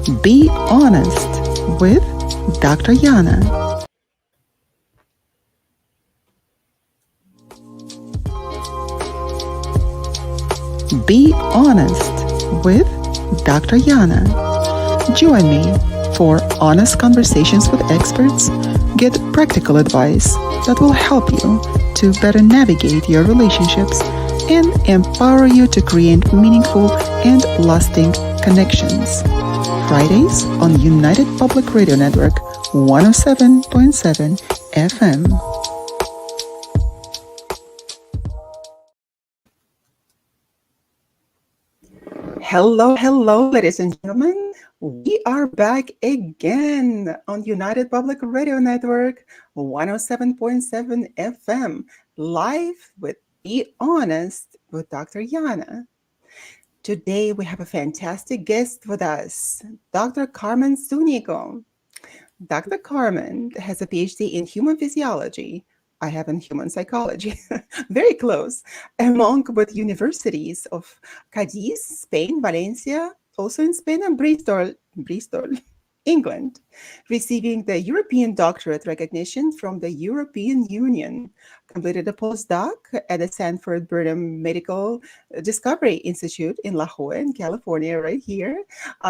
Be Honest with Dr. Yana. Be Honest with Dr. Yana. Join me for honest conversations with experts, get practical advice that will help you to better navigate your relationships and empower you to create meaningful and lasting connections. Fridays on United Public Radio Network 107.7 FM. Hello, ladies and gentlemen. We are back again on United Public Radio Network 107.7 FM, live with Be Honest with Dr. Yana. Today we have a fantastic guest with us, Dr. Carmen Sunico. Dr. Carmen has a PhD in human physiology. I have in human psychology, very close, among with universities of Cadiz, Spain, Valencia, also in Spain, and Bristol, England, receiving the European Doctorate recognition from the European Union, completed a postdoc at the Sanford-Burnham Medical Discovery Institute in La Jolla, in California, right here.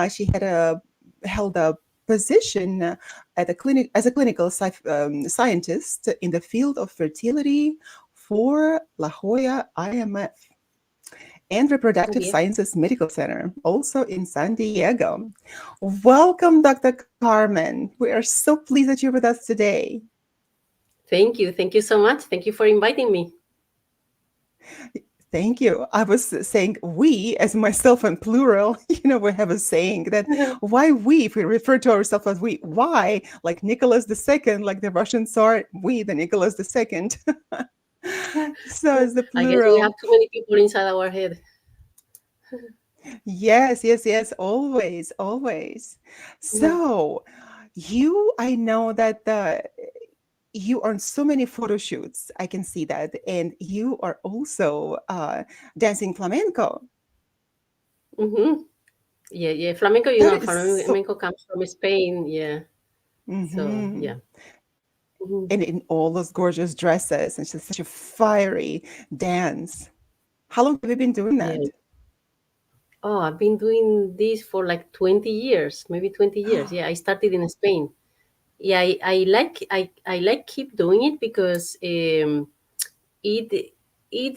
She had held a position at a clinic as a clinical scientist in the field of fertility for La Jolla IMF and Reproductive Sciences Medical Center, also in San Diego. Welcome, Dr. Carmen. We are so pleased that you're with us today. Thank you. Thank you so much. Thank you for inviting me. Thank you. I was saying we, as myself in plural, we have a saying that why we, if we refer to ourselves as we, why, like Nicholas II, like the Russian Tsar, we, the Nicholas II. So it's the plural. I guess we have too many people inside our head. Yes, always. So I know that you are on so many photo shoots. I can see that. And you are also dancing flamenco. Mm-hmm. Yeah. Flamenco, flamenco comes from Spain. Yeah. Mm-hmm. So, yeah. Mm-hmm. And in all those gorgeous dresses, and it's just such a fiery dance. How long have you been doing that? Yeah. Oh, I've been doing this for like 20 years, maybe 20 years. Yeah, I started in Spain. Yeah, I like keep doing it because it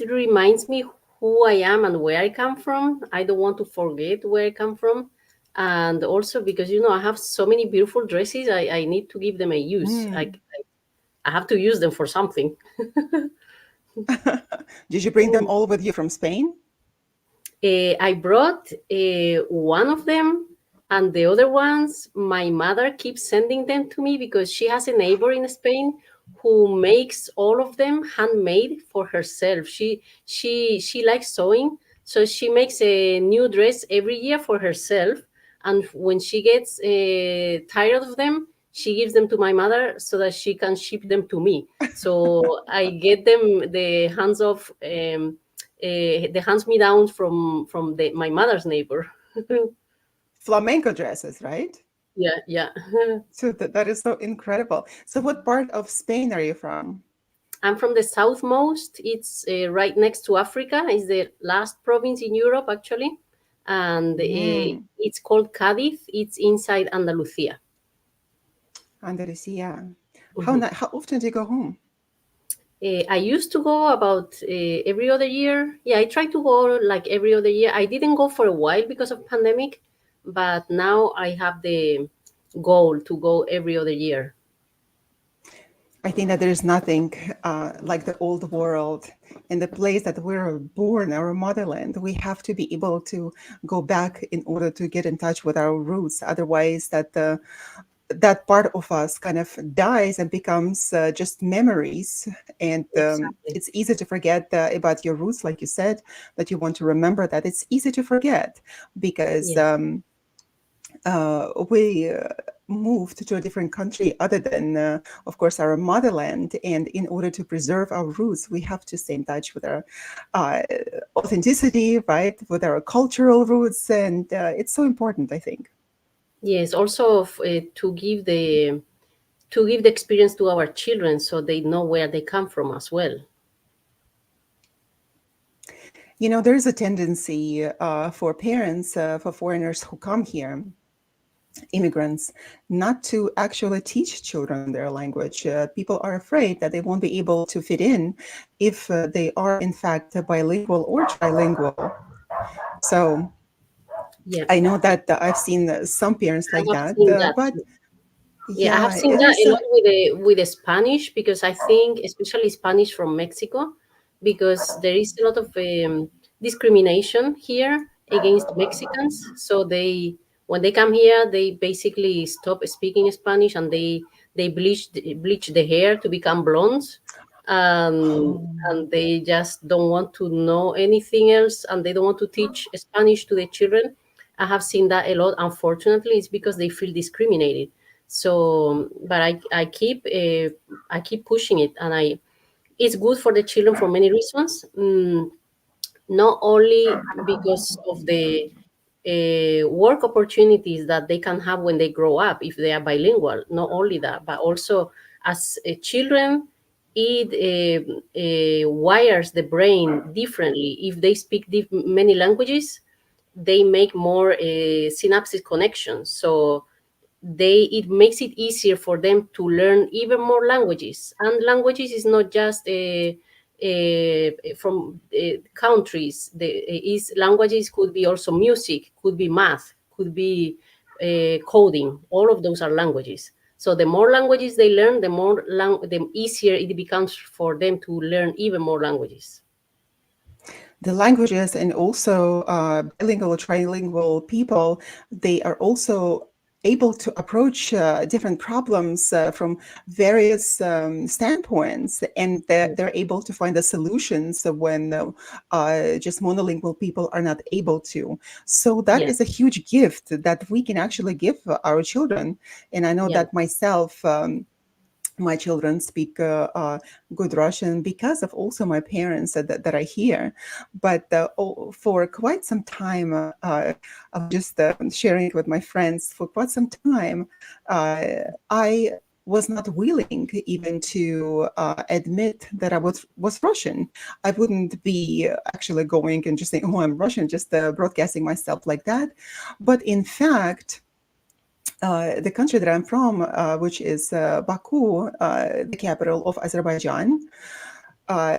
reminds me who I am and where I come from. I don't want to forget where I come from, and also because I have so many beautiful dresses. I need to give them a use. I have to use them for something. Did you bring them all with you from Spain? I brought one of them. And the other ones, my mother keeps sending them to me because she has a neighbor in Spain who makes all of them handmade for herself. She likes sewing, so she makes a new dress every year for herself. And when she gets tired of them, she gives them to my mother so that she can ship them to me. So I get them the hands off, the hands me down from my mother's neighbor. Flamenco dresses, right? Yeah. So that is so incredible. So what part of Spain are you from? I'm from the southmost. It's right next to Africa. It's the last province in Europe, actually. And it's called Cadiz. It's inside Andalusia. Andalusia. Mm-hmm. How often do you go home? I used to go about every other year. Yeah, I try to go like every other year. I didn't go for a while because of pandemic. But now I have the goal to go every other year. I think that there's nothing like the old world and the place that we were born, our motherland. We have to be able to go back in order to get in touch with our roots. Otherwise, that part of us kind of dies and becomes just memories. And Exactly. It's easy to forget about your roots, like you said, that you want to remember that. It's easy to forget because we moved to a different country other than, of course, our motherland. And in order to preserve our roots, we have to stay in touch with our authenticity, right? With our cultural roots. And it's so important, I think. Yes, also to give the experience to our children so they know where they come from as well. You know, there's a tendency for parents, for foreigners who come here, immigrants, not to actually teach children their language. People are afraid that they won't be able to fit in if they are, in fact, bilingual or trilingual. So Yeah, I know that I've seen some parents I like have that, seen that. but Yeah, I have yeah, seen that there's a a lot with the Spanish, because I think especially Spanish from Mexico, because there is a lot of discrimination here against Mexicans. So they when they come here, they basically stop speaking Spanish, and they bleach the hair to become blondes, and they just don't want to know anything else, and they don't want to teach Spanish to the children. I have seen that a lot. Unfortunately, it's because they feel discriminated. So but I keep pushing it, and I it's good for the children for many reasons. Not only because of the work opportunities that they can have when they grow up if they are bilingual. Not only that, but also as children, it wires the brain differently. If they speak many languages, they make more synapses connections. So it makes it easier for them to learn even more languages. And languages is not just from countries. The is languages could be also music, could be math, could be coding. All of those are languages. So the more languages they learn, the easier it becomes for them to learn even more languages. the languages, and also bilingual or trilingual people, they are also able to approach different problems from various standpoints, and they're able to find the solutions when just monolingual people are not able to. So that Yeah, is a huge gift that we can actually give our children. And I know yeah, that myself. My children speak good Russian because of also my parents that I hear. But for quite some time, I was just sharing with my friends, for quite some time, I was not willing even to admit that I was Russian. I wouldn't be actually going and just saying, "Oh, I'm Russian," just broadcasting myself like that. But in fact, the country that I'm from, which is Baku, the capital of Azerbaijan, uh,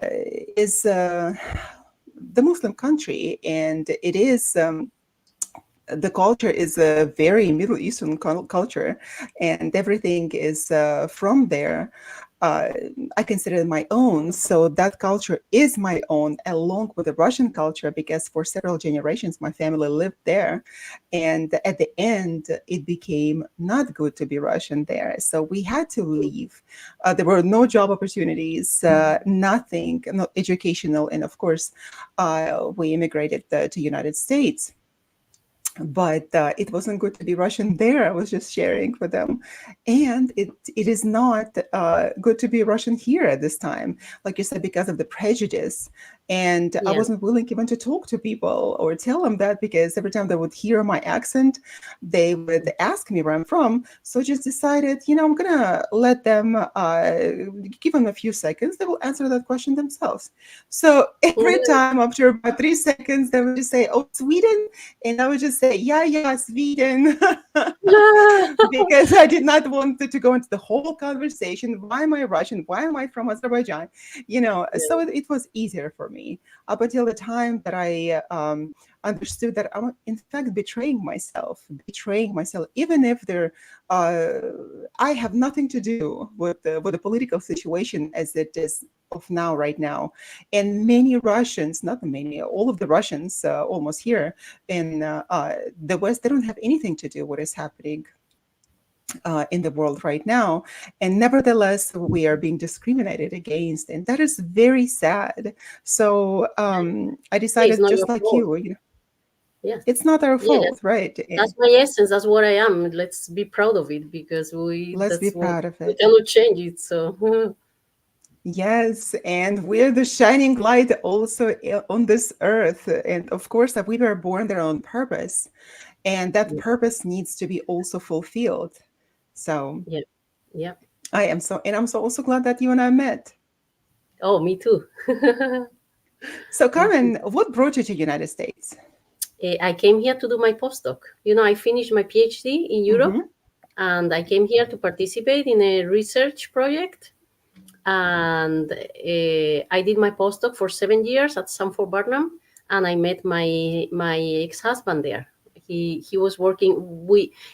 is the Muslim country, and it is. The culture is a very Middle Eastern culture, and everything is from there. Uh, I consider it my own, so that culture is my own, along with the Russian culture, because for several generations my family lived there, and at the end it became not good to be Russian there, so we had to leave. There were no job opportunities, nothing, no educational, and of course, we immigrated to United States, but it wasn't good to be Russian there. I was just sharing with them, and it is not good to be Russian here at this time, like you said, because of the prejudice. And I yeah. wasn't willing even to talk to people or tell them that, because every time they would hear my accent, they would ask me where I'm from. So I just decided, I'm gonna let them give them a few seconds. They will answer that question themselves. So every time after about 3 seconds, they would just say, "Oh, Sweden," and I would just say, "Yeah, yeah, Sweden," because I did not want to go into the whole conversation. Why am I Russian? Why am I from Azerbaijan? So it was easier for me up until the time that I understood that I'm in fact betraying myself, even if uh, I have nothing to do with the political situation as it is of now, right now. And many Russians, not many, all of the Russians almost here in the West, they don't have anything to do with what is happening in the world right now. And nevertheless, we are being discriminated against. And that is very sad. So I Yeah, it's decided, not just your like fault. you, Yeah, it's not our yeah. fault, right? That's my essence. That's what I am. Let's be proud of it, because we Let's be that's what proud of we it. cannot change it. So Yes, and we're the shining light also on this earth. And of course, that we were born there on purpose, and that Yeah, purpose needs to be also fulfilled. So yeah, yeah. I'm so also glad that you and I met. Oh, me too. So, Me too. Carmen, what brought you to United States? I came here to do my postdoc. You know, I finished my PhD in Europe, Mm-hmm. and I came here to participate in a research project. And I did my postdoc for 7 years at Sanford-Burnham, and I met my ex-husband there. He was working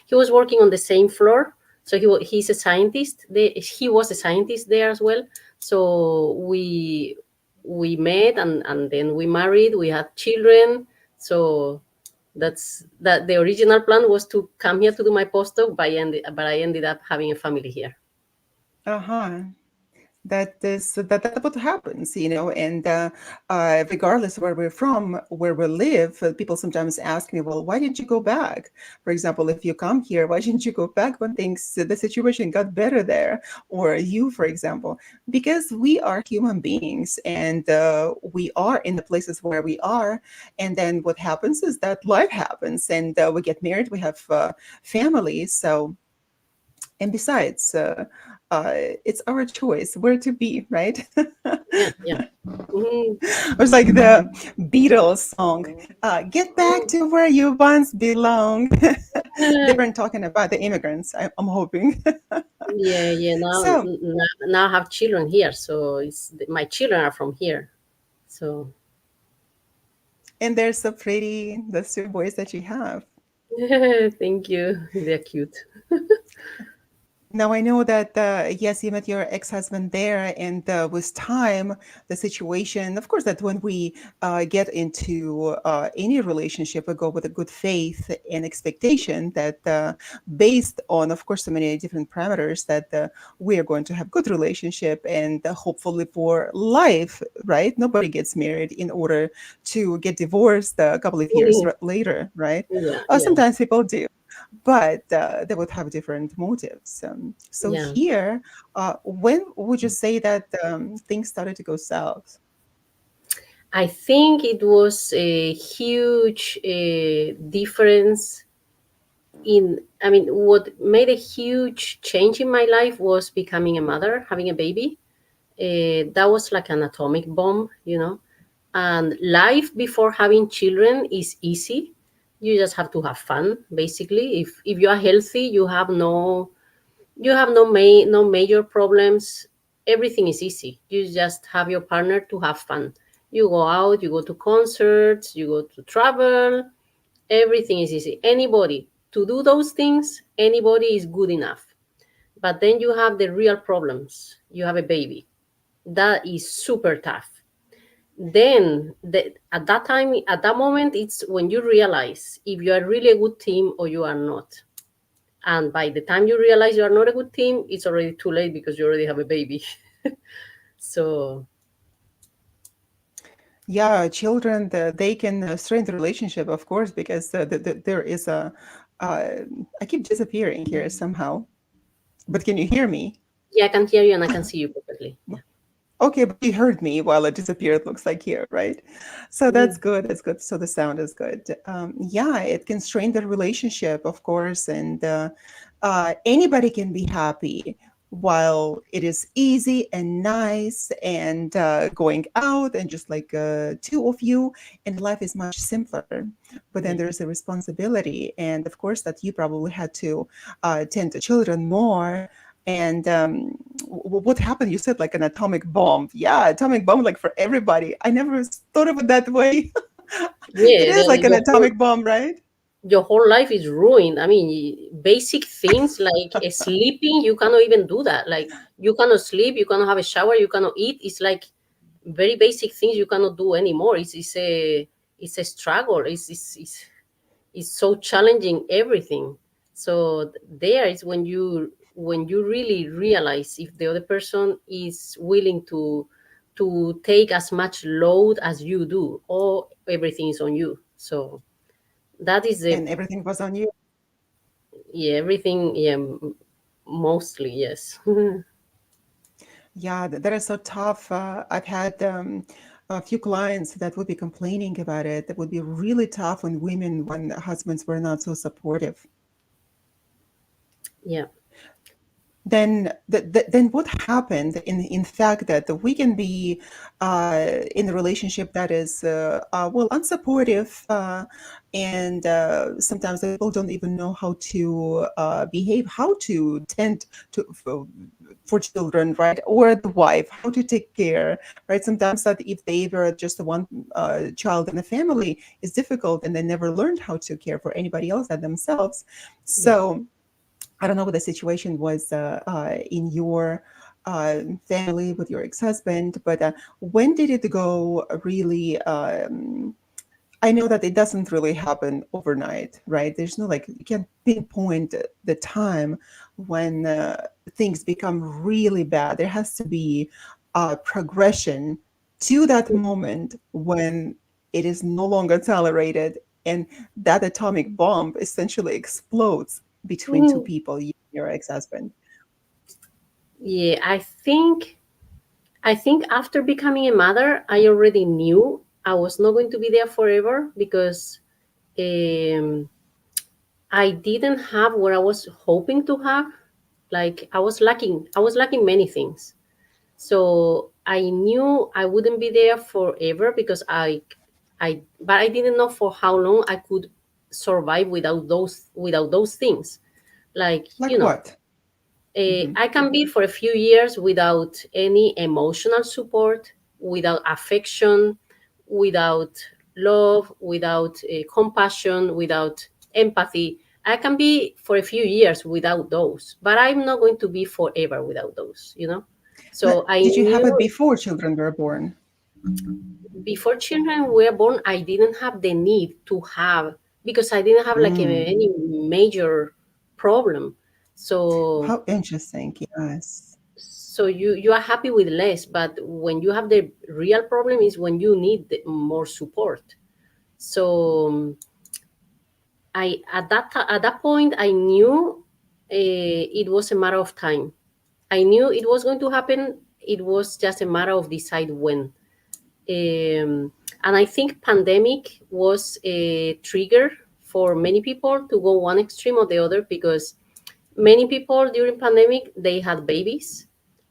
he was working on the same floor, so he's a scientist. He was a scientist there as well. So we met, and then we married. We had children. So that the original plan was to come here to do my postdoc, but I ended up having a family here. Uh-huh. That's what happens, and regardless of where we're from, where we live, people sometimes ask me, well, why didn't you go back? For example, if you come here, why didn't you go back when the situation got better there? Or you, for example, because we are human beings, and we are in the places where we are. And then what happens is that life happens, and we get married, we have families. So, and besides, it's our choice where to be, right? Yeah, yeah. Mhm. It's like the Beatles song, "Get back to where you once belong." They weren't talking about the immigrants, I'm hoping. Yeah, yeah. So, Now I have children here, so my children are from here. So and they're so pretty, the two boys that you have. thank you. They're cute. Now I know that yes, you met your ex-husband there, and with time, the situation, of course, that when we get into any relationship, we go with a good faith and expectation that, based on, of course, so many different parameters, that we are going to have good relationship and hopefully for life, right? Nobody gets married in order to get divorced a couple of years later, right? Yeah, yeah, Sometimes people do, but they would have different motives. So yeah. here, when would you say that things started to go south? I think it was a huge difference in. I mean, what made a huge change in my life was becoming a mother, having a baby. That was like an atomic bomb, you know. And life before having children is easy. You just have to have fun, basically. If you are healthy, no major problems. Everything is easy. You just have your partner to have fun. You go out, you go to concerts, you go to travel. Everything is easy. Anybody to do those things, anybody is good enough. But then you have the real problems. You have a baby. That is super tough. At that time, at that moment, it's when you realize if you are really a good team or you are not. And by the time you realize you are not a good team, it's already too late because you already have a baby. So Yeah, children, they can strain the relationship, of course, because there is a. Uh, I keep disappearing here somehow, but can you hear me? yeah, I can hear you and I can see you perfectly. Yeah. Okay, but you heard me while it disappeared, looks like here, right? So that's Mhm. good. That's good. So the sound is good. Yeah, it can strain the relationship, of course, and anybody can be happy while it is easy and nice and going out and just like two of you, and life is much simpler. But then Yeah. there's a responsibility, and of course, that you probably had to tend to children more. And what happened? You said like an atomic bomb. Yeah, atomic bomb, like for everybody. I never thought of it that way. It Yeah, is like an atomic bomb, right? your whole life is ruined. I mean, basic things like sleeping, you cannot even do that. Like you cannot sleep, you cannot have a shower, you cannot eat. It's like very basic things you cannot do anymore. It's a struggle. It's so challenging everything. So there is when you really realize if the other person is willing to take as much load as you do, or everything is on you. So that is the And everything was on you. yeah everything, yeah, mostly yes. Yeah, that is so tough. I've had a few clients that would be complaining about it. That would be really tough on women when husbands were not so supportive. Yeah. Then what happened in fact that we can be in a relationship that is well unsupportive and sometimes the people don't even know how to behave, how to tend to for children, right? Or the wife, how to take care, right? Sometimes that if they were just the one child in the family, is difficult and they never learned how to care for anybody else than themselves. Yeah. So I don't know what the situation was in your family with your ex-husband, but when did it go really? I know that it doesn't really happen overnight, right? There's no like you can't pinpoint the time when things become really bad. There has to be a progression to that moment when it is no longer tolerated and that atomic bomb essentially explodes between two Mhm. people, you and your ex-husband. Yeah, I think after becoming a mother, I already knew I was not going to be there forever because um, I didn't have what I was hoping to have. Like I was lacking many things. So I knew I wouldn't be there forever because but I didn't know for how long I could survive without those things. Like, Like what? Hmm. I can be for a few years without any emotional support, without affection, without love, without compassion, without empathy. I can be for a few years without those, but I'm not going to be forever without those. So I Did you have it knew before children were born? before children were born, I didn't have the need to have, because I didn't have like Mm. any major problem. So How interesting. Yes. so you are happy with less, but when you have the real problem is when you need more support. So I at that point I knew it was a matter of time. I knew it was going to happen. It was just a matter of decide when. And I think pandemic was a trigger for many people to go one extreme or the other, because many people during pandemic they had babies,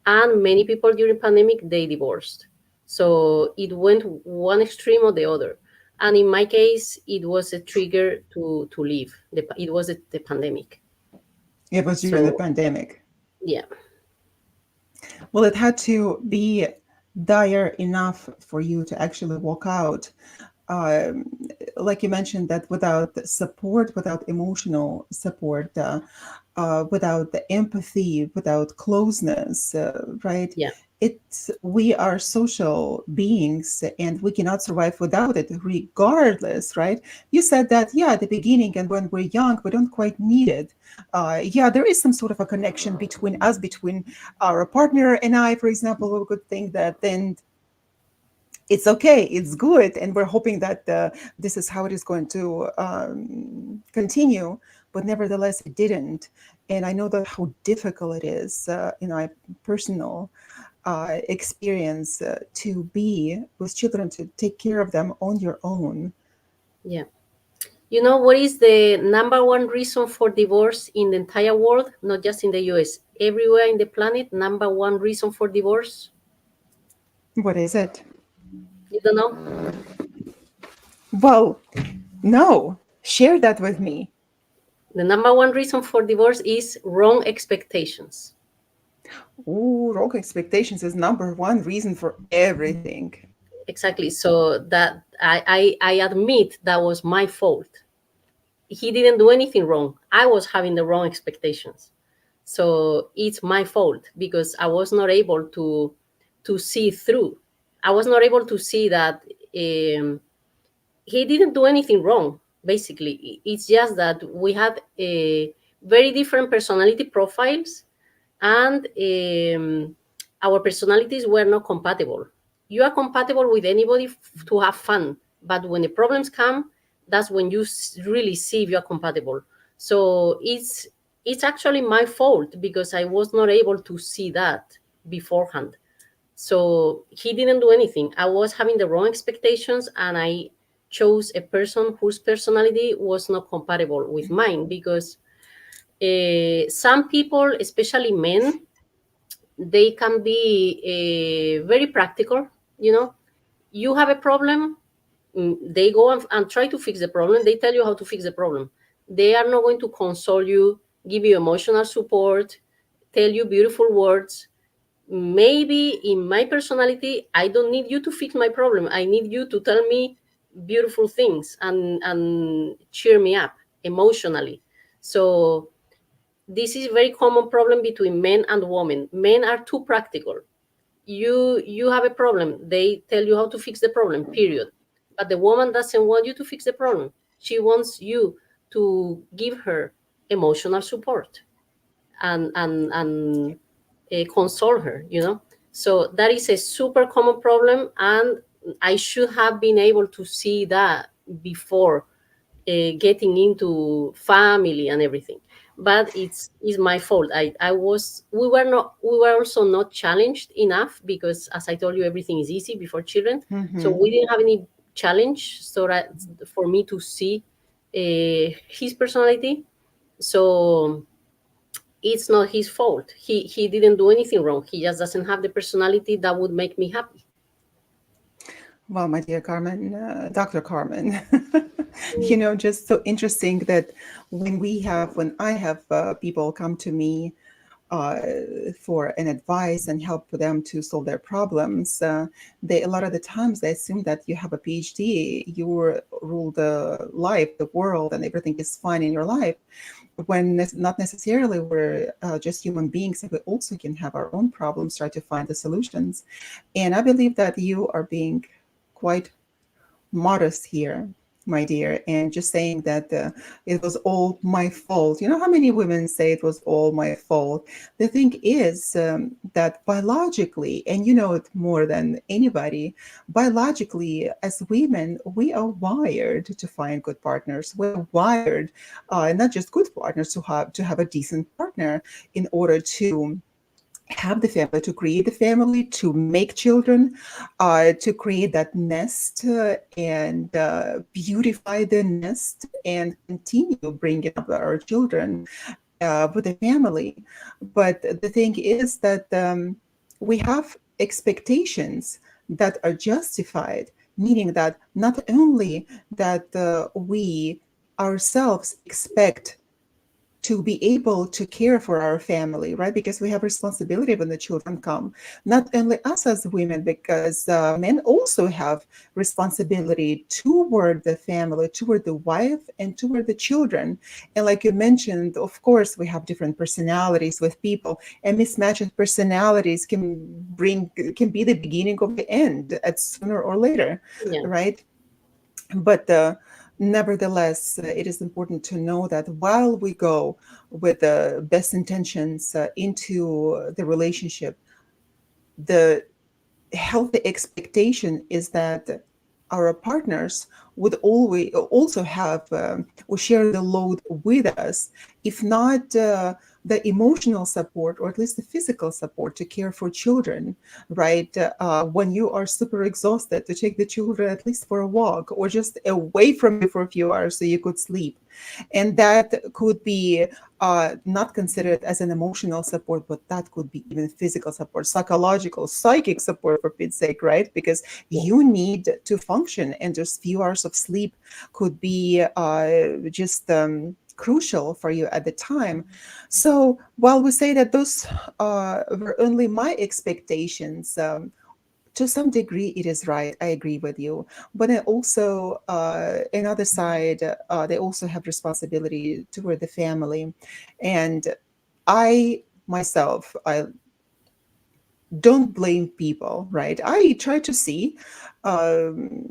and many people during pandemic they divorced. So it went one extreme or the other, and in my case it was a trigger to leave. It was the pandemic. It was during the So pandemic. yeah. Well, it had to be dire enough for you to actually walk out. Um, like you mentioned, that without support, without emotional support, without the empathy, without closeness, right? Yeah. We are social beings and we cannot survive without it, regardless, right? You said that, yeah, at the beginning and when we're young, we don't quite need it. Yeah, there is some sort of a connection between us, between our partner and I, for example. We could think that then it's okay, it's good, and we're hoping that this is how it is going to continue. But nevertheless, it didn't, and I know that how difficult it is in my personal experience to be with children, to take care of them on your own. Yeah. You know what is the number one reason for divorce in the entire world, not just in the US, everywhere in the planet? Number one reason for divorce? What is it? You don't know? Well, no, share that with me. The number one reason for divorce is wrong expectations. Ooh, wrong expectations is number one reason for everything. Exactly. So that I admit that was my fault. He didn't do anything wrong. I was having the wrong expectations. So it's my fault because I was not able to see through. I was not able to see that he didn't do anything wrong. Basically, it's just that we had a very different personality profiles, and our personalities were not compatible. You are compatible with anybody to have fun, but when the problems come, that's when you really see if you are compatible. So it's actually my fault because I was not able to see that. beforehand. So he didn't do anything. I was having the wrong expectations, and I chose a person whose personality was not compatible with mine, because some people, especially men, they can be very practical. You know, you have a problem, they go and try to fix the problem. They tell you how to fix the problem. They are not going to console you, give you emotional support, tell you beautiful words. Maybe in my personality, I don't need you to fix my problem. I need you to tell me beautiful things and cheer me up emotionally. So this is a very common problem between men and women. Men are too practical. You have a problem, they tell you how to fix the problem, period. But the woman doesn't want you to fix the problem. She wants you to give her emotional support and console her, you know. So that is a super common problem, and I should have been able to see that before getting into family and everything. But it's my fault. I was we were also not challenged enough, because as I told you, everything is easy before children. So Mm-hmm. we didn't have any challenge, so that for me to see his personality. So it's not his fault. He didn't do anything wrong. He just doesn't have the personality that would make me happy. Well, my dear Carmen, Dr. Carmen, just so interesting that when I have people come to me uh, for an advice and help them to solve their problems, they a lot of the times they assume that you have a PhD, you rule the life, the world, and everything is fine in your life. When not necessarily, we're just human beings, and we also can have our own problems, try to find the solutions. And I believe that you are being quite modest here, my dear, and just saying that it was all my fault. You know how many women say it was all my fault? The thing is that biologically, and you know it more than anybody, biologically, as women, we are wired to find good partners. We're wired, not just good partners, to have a decent partner in order to have the family, to create the family, to make children, to create that nest and beautify the nest and continue bringing up our children with a family. But the thing is that we have expectations that are justified, meaning that not only that we ourselves expect to be able to care for our family, right? Because we have responsibility when the children come. Not only us as women, because men also have responsibility toward the family, toward the wife, and toward the children. And like you mentioned, of course, we have different personalities with people, and mismatched personalities can be the beginning of the end at sooner or later, Yeah. right? But nevertheless, it is important to know that while we go with the best intentions into the relationship, the healthy expectation is that our partners would always also have or share the load with us, if not the emotional support, or at least the physical support to care for children, right? When you are super exhausted, to take the children at least for a walk or just away from you for a few hours so you could sleep. And that could be not considered as an emotional support, but that could be even physical support, psychological, psychic support, for Pete's sake, right? Because you need to function, and just few hours of sleep could be just crucial for you at the time. So while we say that those were only my expectations, to some degree it is right, I agree with you. But then also another side, they also have responsibility toward the family. And I myself, I don't blame people, right? I try to see um,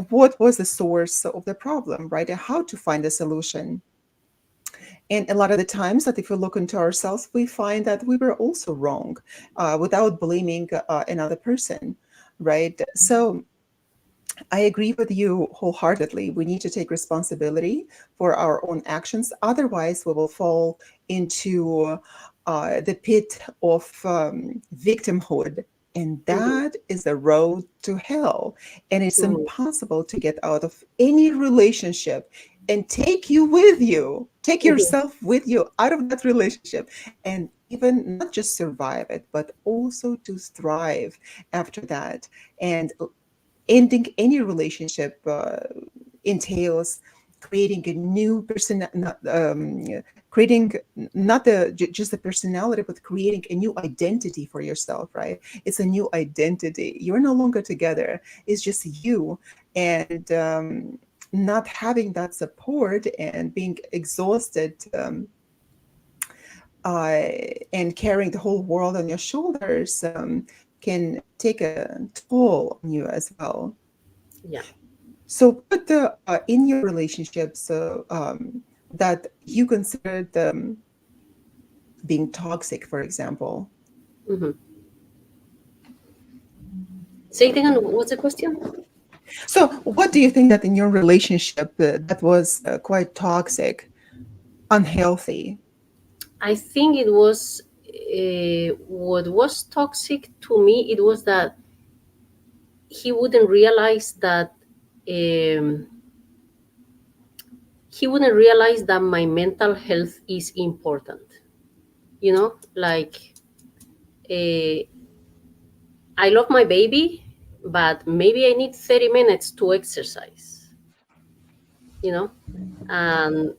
what was the source of the problem, right, and how to find a solution. And a lot of the times that if we look into ourselves, we find that we were also wrong, without blaming another person, right? So I agree with you wholeheartedly. We need to take responsibility for our own actions. Otherwise, we will fall into the pit of victimhood. And Mhm. that is a road to hell. And it's Mhm. impossible to get out of any relationship and take you with you, take Mhm. yourself with you out of that relationship, and even not just survive it, but also to thrive after that. And ending any relationship entails creating a new person, not, creating not just a personality, but creating a new identity for yourself, right? It's a new identity. You're no longer together. It's just you. And not having that support and being exhausted, uh, and carrying the whole world on your shoulders, can take a toll on you as well. Yeah. So, what in your relationships that you considered being toxic, for example? Mhm. Say it again. What's the question? So, what do you think that in your relationship that was quite toxic, unhealthy? I think it was what was toxic to me. It was that he wouldn't realize that um, my mental health is important. Like uh, I love my baby, but maybe I need 30 minutes to exercise. You know, and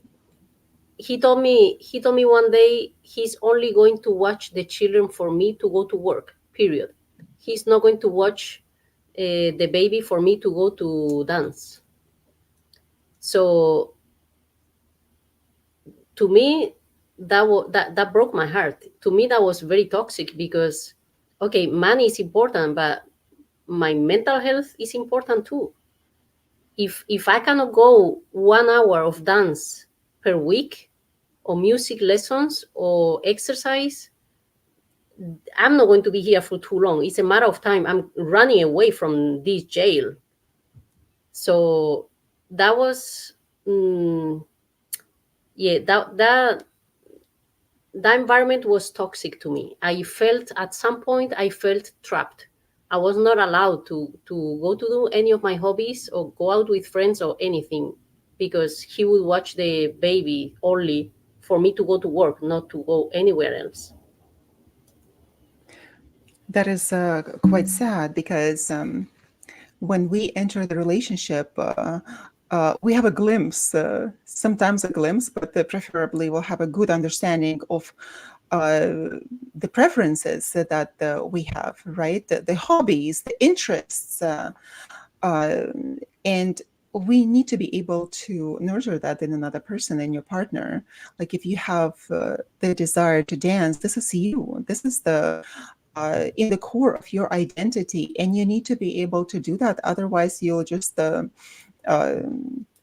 he told me one day he's only going to watch the children for me to go to work. Period. He's not going to watch the baby for me to go to dance. So to me, that broke my heart. To me, that was very toxic because okay, money is important, but my mental health is important too. If I cannot go 1 hour of dance per week, or music lessons or exercise, I'm not going to be here for too long. It's a matter of time. I'm running away from this jail. So that was, mm, yeah, that environment was toxic to me. I felt at some point I felt trapped. I was not allowed to go to do any of my hobbies or go out with friends or anything because he would watch the baby only for me to go to work, not to go anywhere else. That is quite sad because when we enter the relationship, we have a glimpse, sometimes a glimpse, but preferably we'll have a good understanding of the preferences that we have, right? The hobbies, the interests, uh, and we need to be able to nurture that in another person, in your partner. Like if you have the desire to dance, this is you. This is the in the core of your identity, and you need to be able to do that. Otherwise, you'll just uh,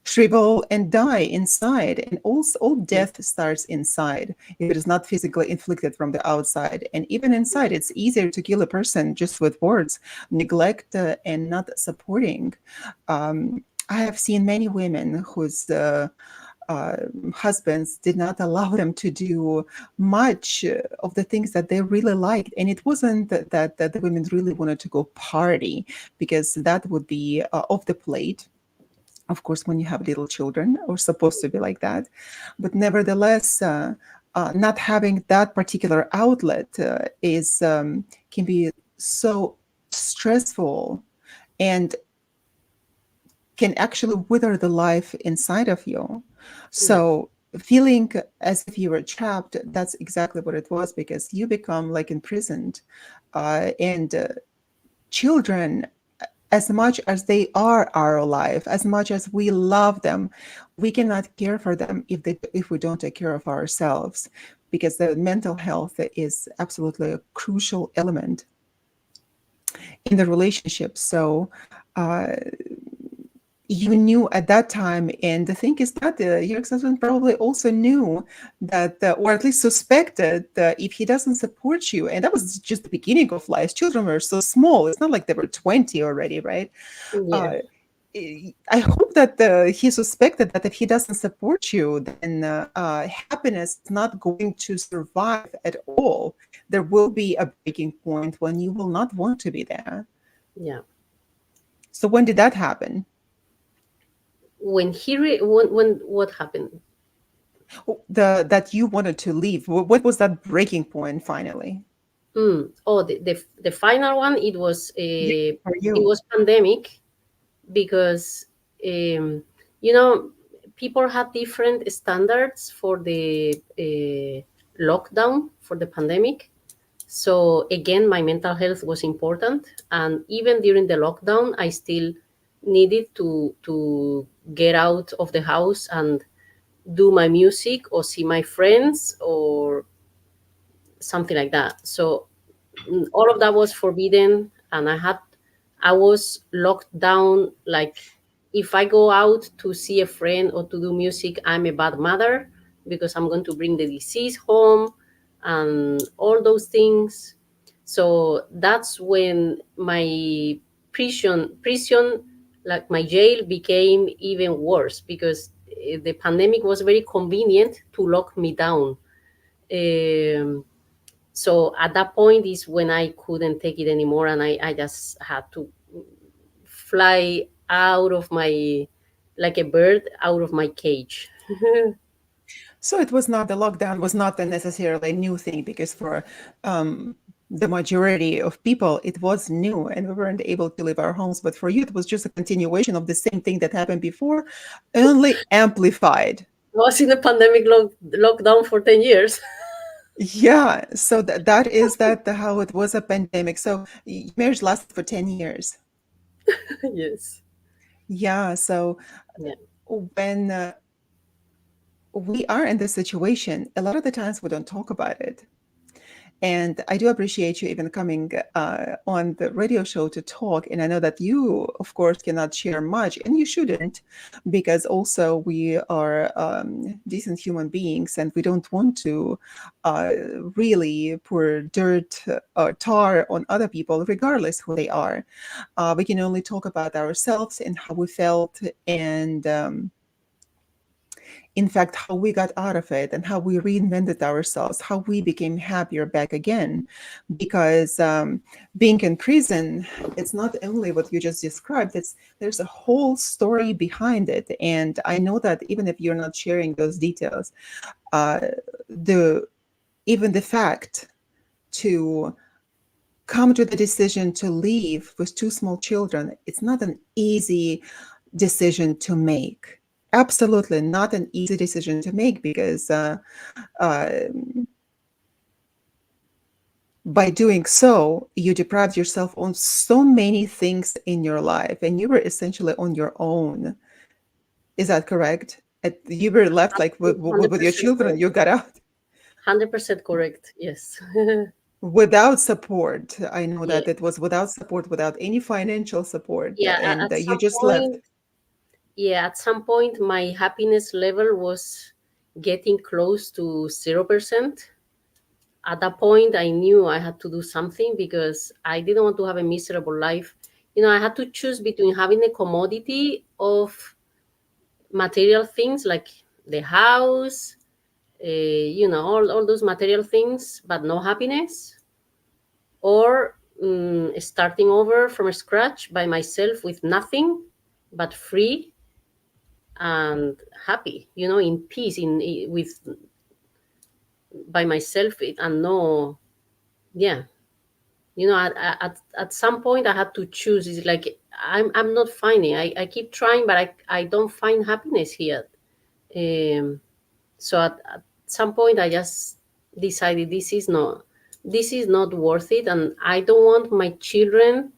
shrivel and die inside. And also, all death starts inside if it is not physically inflicted from the outside. And even inside, it's easier to kill a person just with words, neglect, and not supporting. I have seen many women whose uh, husbands did not allow them to do much of the things that they really liked. And it wasn't that the women really wanted to go party, because that would be off the plate. Of course, when you have little children, or supposed to be like that. But nevertheless, not having that particular outlet is can be so stressful, and can actually wither the life inside of you. Yeah. So feeling as if you were trapped, that's exactly what it was, because you become like imprisoned. And children, as much as they are our life, as much as we love them, we cannot care for them if we don't take care of ourselves, because the mental health is absolutely a crucial element in the relationship. So uh, you knew at that time, and the thing is that your ex-husband probably also knew that, or at least suspected that if he doesn't support you, and that was just the beginning of life. Children were so small. It's not like they were 20 already, right? Yeah. uh, I hope that he suspected that if he doesn't support you, then happiness is not going to survive at all. There will be a breaking point when you will not want to be there. Yeah. So when did that happen? When what happened? The that you wanted to leave. What was that breaking point finally? Oh, the final one, Yeah, for it you. was pandemic, because you know, people had different standards for the lockdown for the pandemic. So again, my mental health was important, and even during the lockdown, I still needed to get out of the house and do my music or see my friends or something like that. So all of that was forbidden, and I was locked down. Like, if I go out to see a friend or to do music, I'm a bad mother because I'm going to bring the disease home and all those things. So that's when my prison, like my jail, became even worse, because the pandemic was very convenient to lock me down. Um, so at that point is when I couldn't take it anymore, and I just had to fly out of my, like a bird out of my cage. So it was not, the lockdown was not a necessarily new thing, because for the majority of people it was new and we weren't able to leave our homes. But for you, it was just a continuation of the same thing that happened before, only amplified. I was in a pandemic lockdown for 10 years. Yeah, so that is that how it was a pandemic. So marriage lasted for 10 years. Yes. Yeah, so Yeah. when we are in this situation, a lot of the times we don't talk about it. And I do appreciate you even coming on the radio show to talk. And I know that you, of course, cannot share much, and you shouldn't, because also we are decent human beings and we don't want to uh, really pour dirt or tar on other people, regardless who they are. We can only talk about ourselves and how we felt, and in fact, how we got out of it and how we reinvented ourselves, how we became happier back again. Because being in prison, it's not only what you just described, there's a whole story behind it. And I know that even if you're not sharing those details, uh, the even the fact to come to the decision to leave with two small children, it's not an easy decision to make. Absolutely not an easy decision to make, because uh, by doing so, you deprived yourself on so many things in your life, and you were essentially on your own. Is that correct? You were left like with your 100% children. correct. You got out 100% correct. Yes. without support. I know Yeah. that it was without support, without any financial support, Yeah. and At you some just left. point, yeah, at some point, my happiness level was getting close to 0%. At that point, I knew I had to do something because I didn't want to have a miserable life. I had to choose between having a commodity of material things like the house, all those material things, but no happiness, or starting over from scratch by myself with nothing but free and happy, in peace, with by myself, and no, yeah. At some point I had to choose. It's like I'm not finding. I keep trying, but I don't find happiness here. So at some point I just decided this is not worth it, and I don't want my children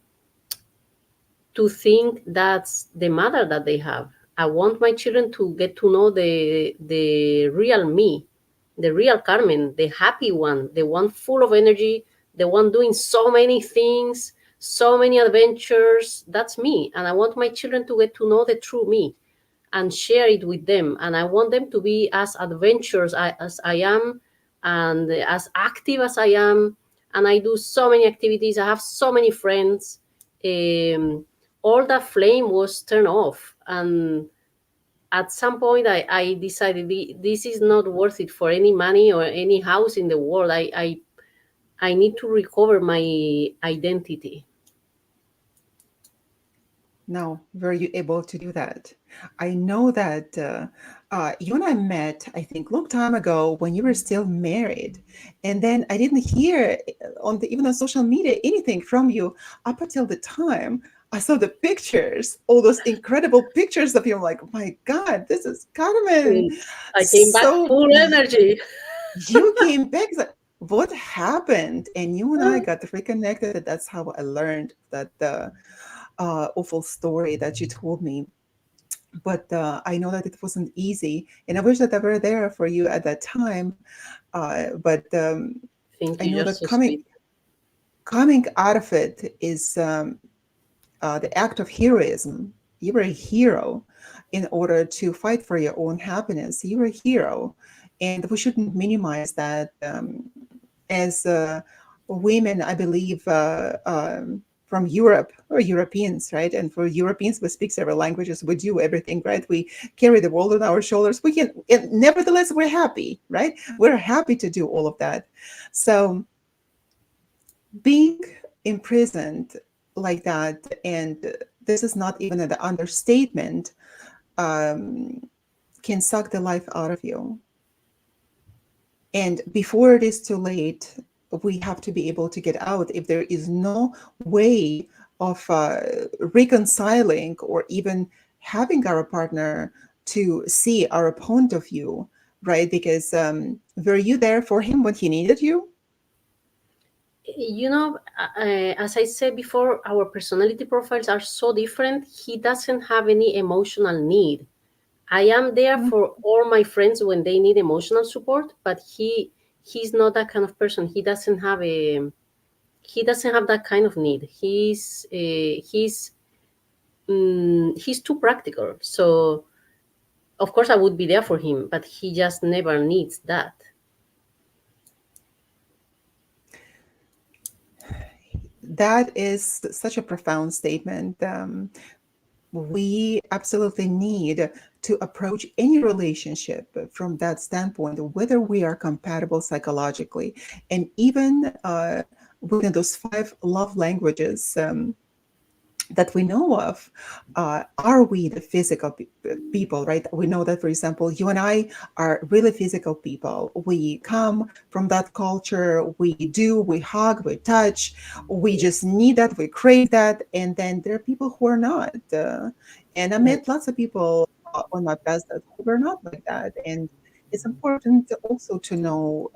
to think that's the mother that they have. I want my children to get to know the real me, the real Carmen, the happy one, the one full of energy, the one doing so many things, so many adventures. That's me. And I want my children to get to know the true me and share it with them. And I want them to be as adventurous as I am, and as active as I am. And I do so many activities. I have so many friends. all that flame was turned off. And at some point, I decided this is not worth it for any money or any house in the world. I need to recover my identity. Now, were you able to do that? I know that you and I met, I think, long time ago when you were still married, and then I didn't hear on the even on social media anything from you up until the time I saw the pictures, all those incredible pictures of you. I'm like, oh my God, this is Carmen. And I came back So full energy. you came back. It's like, what happened? And you and I got reconnected. And that's how I learned that the awful story that you told me. But I know that it wasn't easy, and I wish that I were there for you at that time. But Thank I you, know just that so sweet. coming out of it is the act of heroism. You were a hero in order to fight for your own happiness. You were a hero, and we shouldn't minimize that. As women, I believe, from Europe or Europeans, right? And for Europeans, we speak several languages. We do everything, right? We carry the world on our shoulders. We can, and nevertheless, we're happy, right? We're happy to do all of that. So being imprisoned like that, and this is not even an understatement, um, can suck the life out of you. And before it is too late, we have to be able to get out. If there is no way of reconciling or even having our partner to see our point of view, right? Because were you there for him when he needed you? You know, as I said before, our personality profiles are so different. He doesn't have any emotional need. I am there Mm, for all my friends when they need emotional support, but he's not that kind of person. He doesn't have that kind of need. He's too practical. So of course I would be there for him, but he just never needs that. that is such a profound statement. We absolutely need to approach any relationship from that standpoint, whether we are compatible psychologically, and even within those five love languages that we know of, are we the physical people, right? We know that, for example, you and I are really physical people. We come from that culture. We hug, we touch, we just need that, we crave that. And then there are people who are not. And I Right. met lots of people on my past that were not like that. And it's important also to know,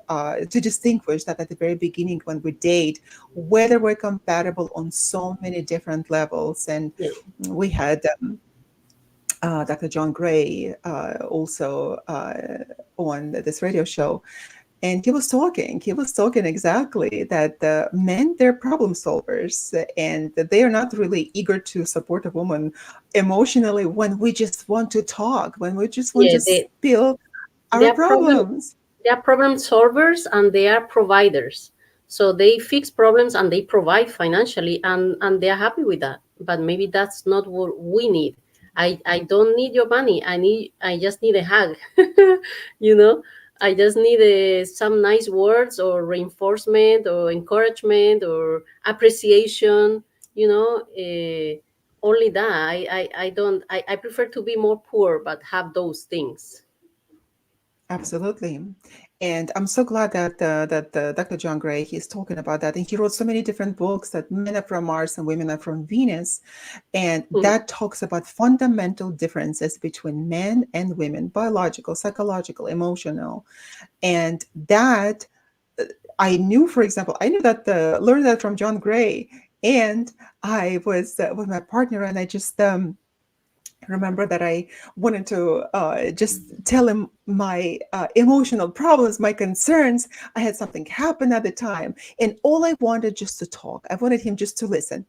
to distinguish that at the very beginning when we date, whether we're compatible on so many different levels. And Yeah. we had Dr. John Gray also on this radio show. And he was talking exactly that men, they're problem solvers, and that they are not really eager to support a woman emotionally when we just want to talk, when we just want Yeah, to spill they our are problem problems. they are problem solvers and they are providers. So they fix problems and they provide financially, and they are happy with that. But maybe that's not what we need. I don't need your money. I just need a hug. you know, I just need some nice words or reinforcement or encouragement or appreciation. You know, only that. I don't. I prefer to be more poor but have those things. Absolutely. And I'm so glad that Dr. John Gray, he's talking about that. And he wrote so many different books that men are from Mars and women are from Venus. And that talks about fundamental differences between men and women, biological, psychological, emotional. And that I knew, for example, I knew that learned that from John Gray. And I was with my partner, and I just remember that I wanted to just tell him my emotional problems, my concerns. I had something happen at the time, and all I wanted just to talk. I wanted him just to listen.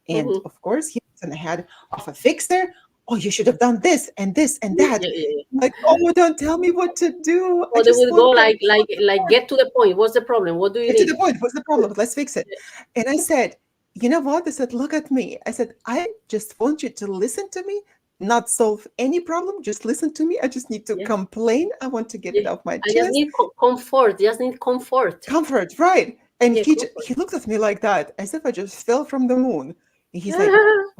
And Mhm. of course, he was in the head of a fixer. Oh, you should have done this and that. Yeah, yeah, yeah. Like, oh, don't tell me what to do. I Or they just will go want like get to the point. What's the problem? What do you get to need? the point. What's the problem? Let's fix it. And I said, you know what? I said, look at me. I said, I just want you to listen to me, not solve any problem. Just listen to me. I just need to Yeah. complain. I want to get it Yeah. off my I just chest. need comfort. Just need comfort. Comfort, right? And Yeah, he comfort. looked at me like that, as if I just fell from the moon. And he's like,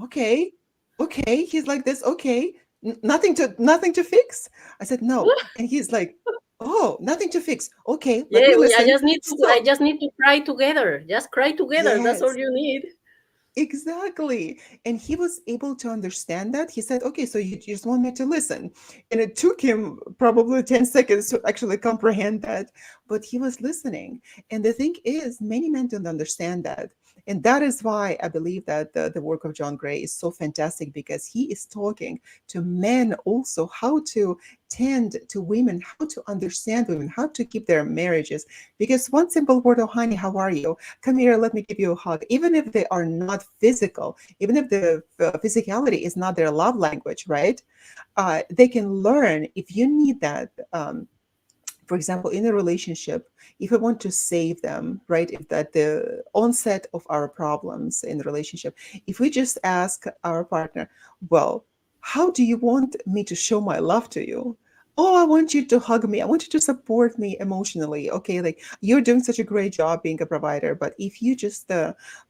okay, okay. He's like this, okay. Nothing to fix. I said, no. And he's like, oh, nothing to fix. Okay, let Yeah, me I listen. just need to. I So just need to cry together. Just cry together. That's all yes, you need. exactly. And he was able to understand that. He said, okay, so you just want me to listen. And it took him probably 10 seconds to actually comprehend that, but he was listening. And the thing is, many men don't understand that. And that is why I believe that the work of John Gray is so fantastic, because he is talking to men also how to tend to women, how to understand women, how to keep their marriages. Because one simple word, oh, honey, how are you? Come here, let me give you a hug. Even if they are not physical, even if the physicality is not their love language, right? They can learn if you need that. For example, in a relationship, if we want to save them, right? If that the onset of our problems in the relationship, if we just ask our partner, well, how do you want me to show my love to you? Oh, I want you to hug me. I want you to support me emotionally. Okay, like you're doing such a great job being a provider, but if you just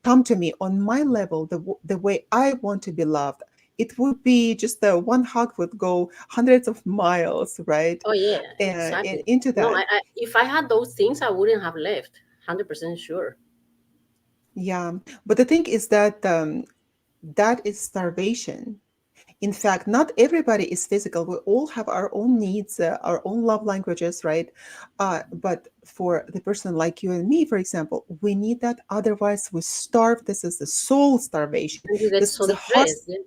come to me on my level, the way I want to be loved, it would be just the one hug would go hundreds of miles, right? Oh yeah, And exactly. into No, that. if I had those things, I wouldn't have left. 100% sure. Yeah. But the thing is that that is starvation. In fact, not everybody is physical. We all have our own needs, our own love languages, right? But for the person like you and me, for example, we need that. Otherwise, we starve. This is the soul starvation. And you get This so is a hard. depressed. Yeah.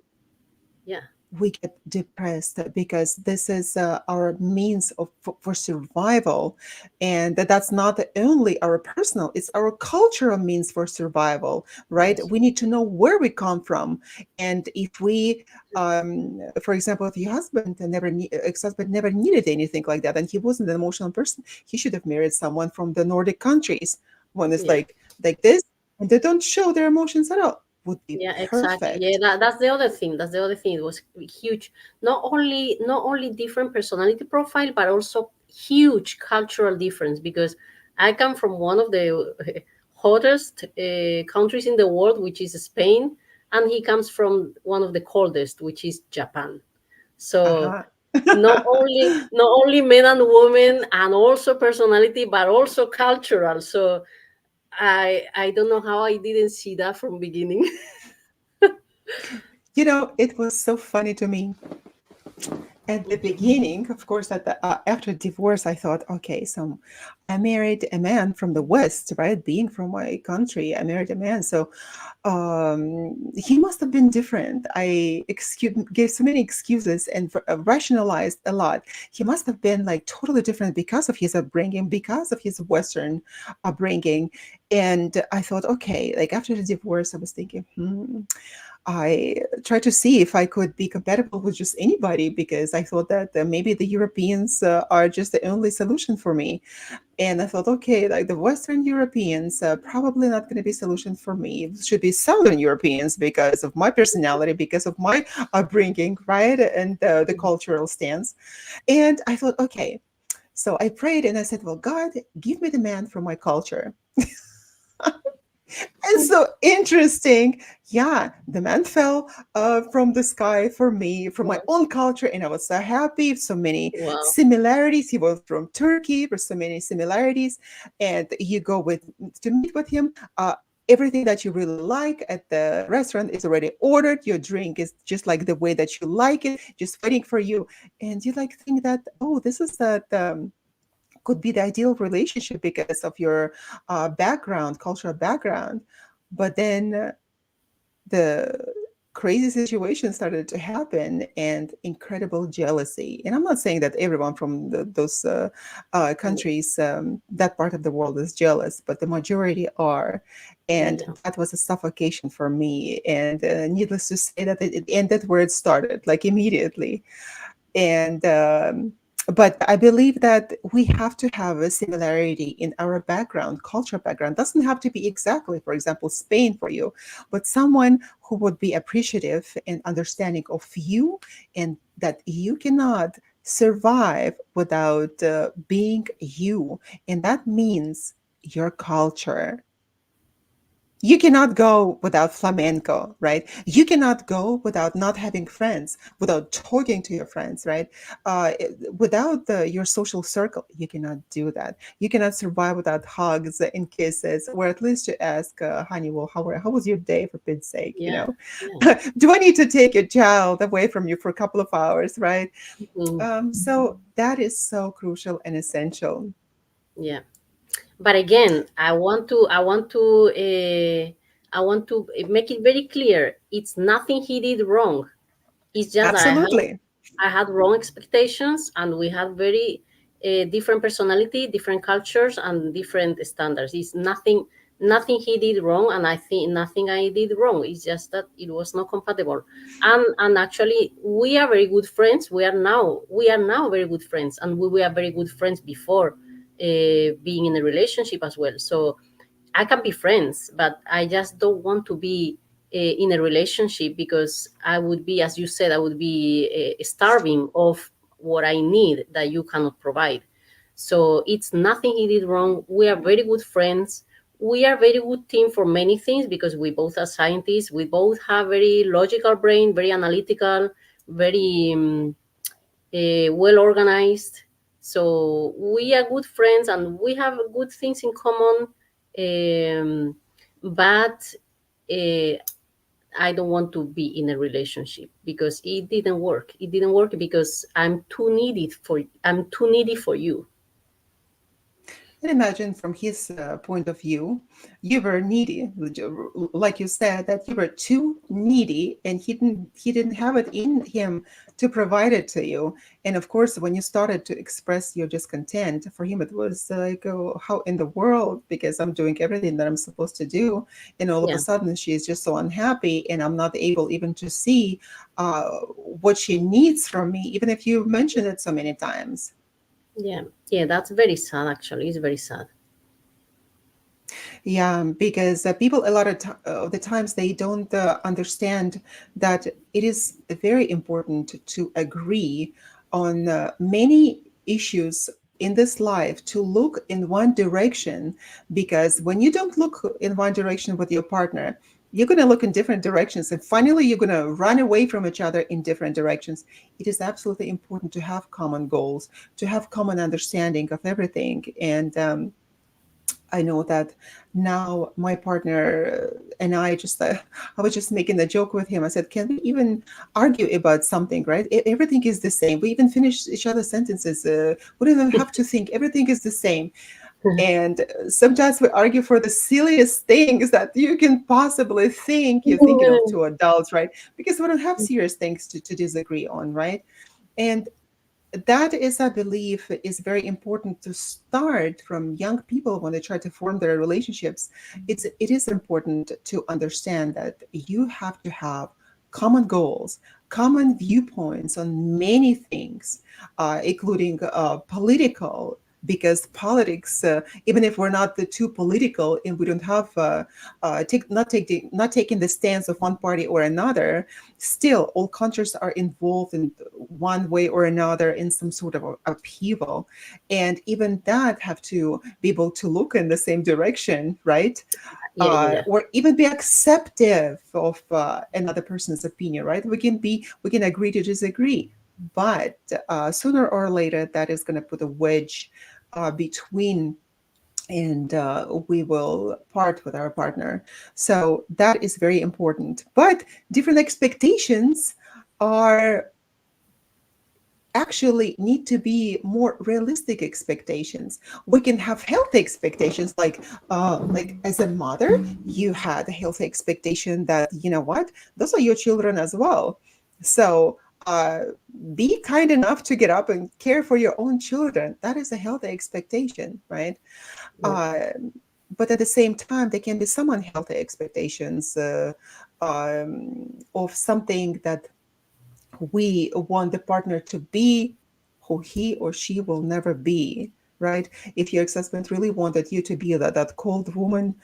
Yeah. We get depressed because this is our means of for survival, and that's not only our personal, it's our cultural means for survival, right? Yes. We need to know where we come from. And if we for example, if your husband never ex-husband never needed anything like that, and he wasn't an emotional person, he should have married someone from the Nordic countries, one is Yeah. like this, and they don't show their emotions at all, would be Yeah, exactly. Yeah, perfect. that's the other thing. That's the other thing. It was huge. Not only different personality profile, but also huge cultural difference. Because I come from one of the hottest countries in the world, which is Spain, and he comes from one of the coldest, which is Japan. So Uh-huh. not only men and women, and also personality, but also cultural. So I don't know how I didn't see that from beginning. You know, it was so funny to me at the beginning. Of course, after divorce, I thought, okay, so I married a man from the West, right? Being from my country, I married a man. So he must have been different. Gave so many excuses and rationalized a lot. He must have been like totally different because of his upbringing, because of his Western upbringing. And I thought, okay, like after the divorce, I was thinking, I tried to see if I could be compatible with just anybody, because I thought that maybe the Europeans are just the only solution for me. And I thought, okay, like the Western Europeans, probably not going to be solution for me. It should be Southern Europeans because of my personality, because of my upbringing, right, and the cultural stance. And I thought, okay, so I prayed and I said, well, God, give me the man from my culture. And so interesting. Yeah, the man fell from the sky for me, from my Wow. own culture, and I was so happy. So many Wow. similarities. He was from Turkey. There's so many similarities, and you go with to meet with him. Everything that you really like at the restaurant is already ordered. Your drink is just like the way that you like it, just waiting for you. And you like think that, oh, this is the could be the ideal relationship because of your background, cultural background. But then the crazy situation started to happen, and incredible jealousy. And I'm not saying that everyone from those countries, that part of the world is jealous, but the majority are. Yeah, And yeah. that was a suffocation for me. And needless to say that it ended where it started, like immediately. And But I believe that we have to have a similarity in our background, cultural background. Doesn't have to be exactly, for example, Spain for you, but someone who would be appreciative and understanding of you, and that you cannot survive without being you. And that means your culture. You cannot go without flamenco, right? You cannot go without not having friends, without talking to your friends, right? Without your social circle, you cannot do that. You cannot survive without hugs and kisses, or at least to ask, honey, well, how was your day, for Pitt's sake, you Yeah, know? yeah, Do I need to take your child away from you for a couple of hours, right? mhm, So that is so crucial and essential. yeah. But again, I want to make it very clear. It's nothing he did wrong. It's just that Absolutely. I had wrong expectations, and we had very different personality, different cultures, and different standards. It's nothing he did wrong, and I think nothing I did wrong. It's just that it was not compatible. And actually, we are very good friends. We are now very good friends, and we were very good friends before being in a relationship as well. So I can be friends, but I just don't want to be in a relationship, because I would be, as you said, I would be starving of what I need that you cannot provide. So it's nothing he did wrong. We are very good friends. We are very good team for many things, because we both are scientists. We both have very logical brain, very analytical, very well organized. So we are good friends, and we have good things in common. But uh, I don't want to be in a relationship, because it didn't work. It didn't work because I'm too needy for you. And imagine from his point of view, you were needy, like you said, that you were too needy, and he didn't have it in him to provide it to you. And of course, when you started to express your discontent, for him it was like, oh, how in the world? Because I'm doing everything that I'm supposed to do, and all of a Yeah, sudden she's just so unhappy, and I'm not able even to see uh, what she needs from me, even if you mention it so many times. yeah, yeah. That's very sad. Actually, it's very sad. Yeah, because people a lot of the times they don't understand that it is very important to agree on many issues in this life, to look in one direction, because when you don't look in one direction with your partner, you're going to look in different directions, and finally you're going to run away from each other in different directions. It is absolutely important to have common goals, to have common understanding of everything. And I know that now my partner and I just, I was just making a joke with him. I said, can we even argue about something, right? Everything is the same. We even finish each other's sentences. We don't even have to think. Everything is the same. And sometimes we argue for the silliest things that you can possibly think. You're thinking of two adults, right? Because we don't have serious things to disagree on, right? And that is, I believe, is very important to start from young people when they try to form their relationships. It is important to understand that you have to have common goals, common viewpoints on many things, including political, because politics, even if we're not the too political and we don't have not taking the stance of one party or another, still all countries are involved in one way or another in some sort of upheaval, and even that have to be able to look in the same direction, right? Yeah, yeah, yeah, Or even be acceptive of another person's opinion, right? We can agree to disagree, but sooner or later that is going to put a wedge between, and we will part with our partner. So that is very important. But different expectations are actually need to be more realistic expectations. We can have healthy expectations, like as a mother, you had a healthy expectation that, you know what, those are your children as well. So uh, be kind enough to get up and care for your own children. That is a healthy expectation, right? yeah, uh, but at the same time, there can be some unhealthy expectations of something that we want the partner to be who he or she will never be, right? If your ex-husband really wanted you to be that cold woman,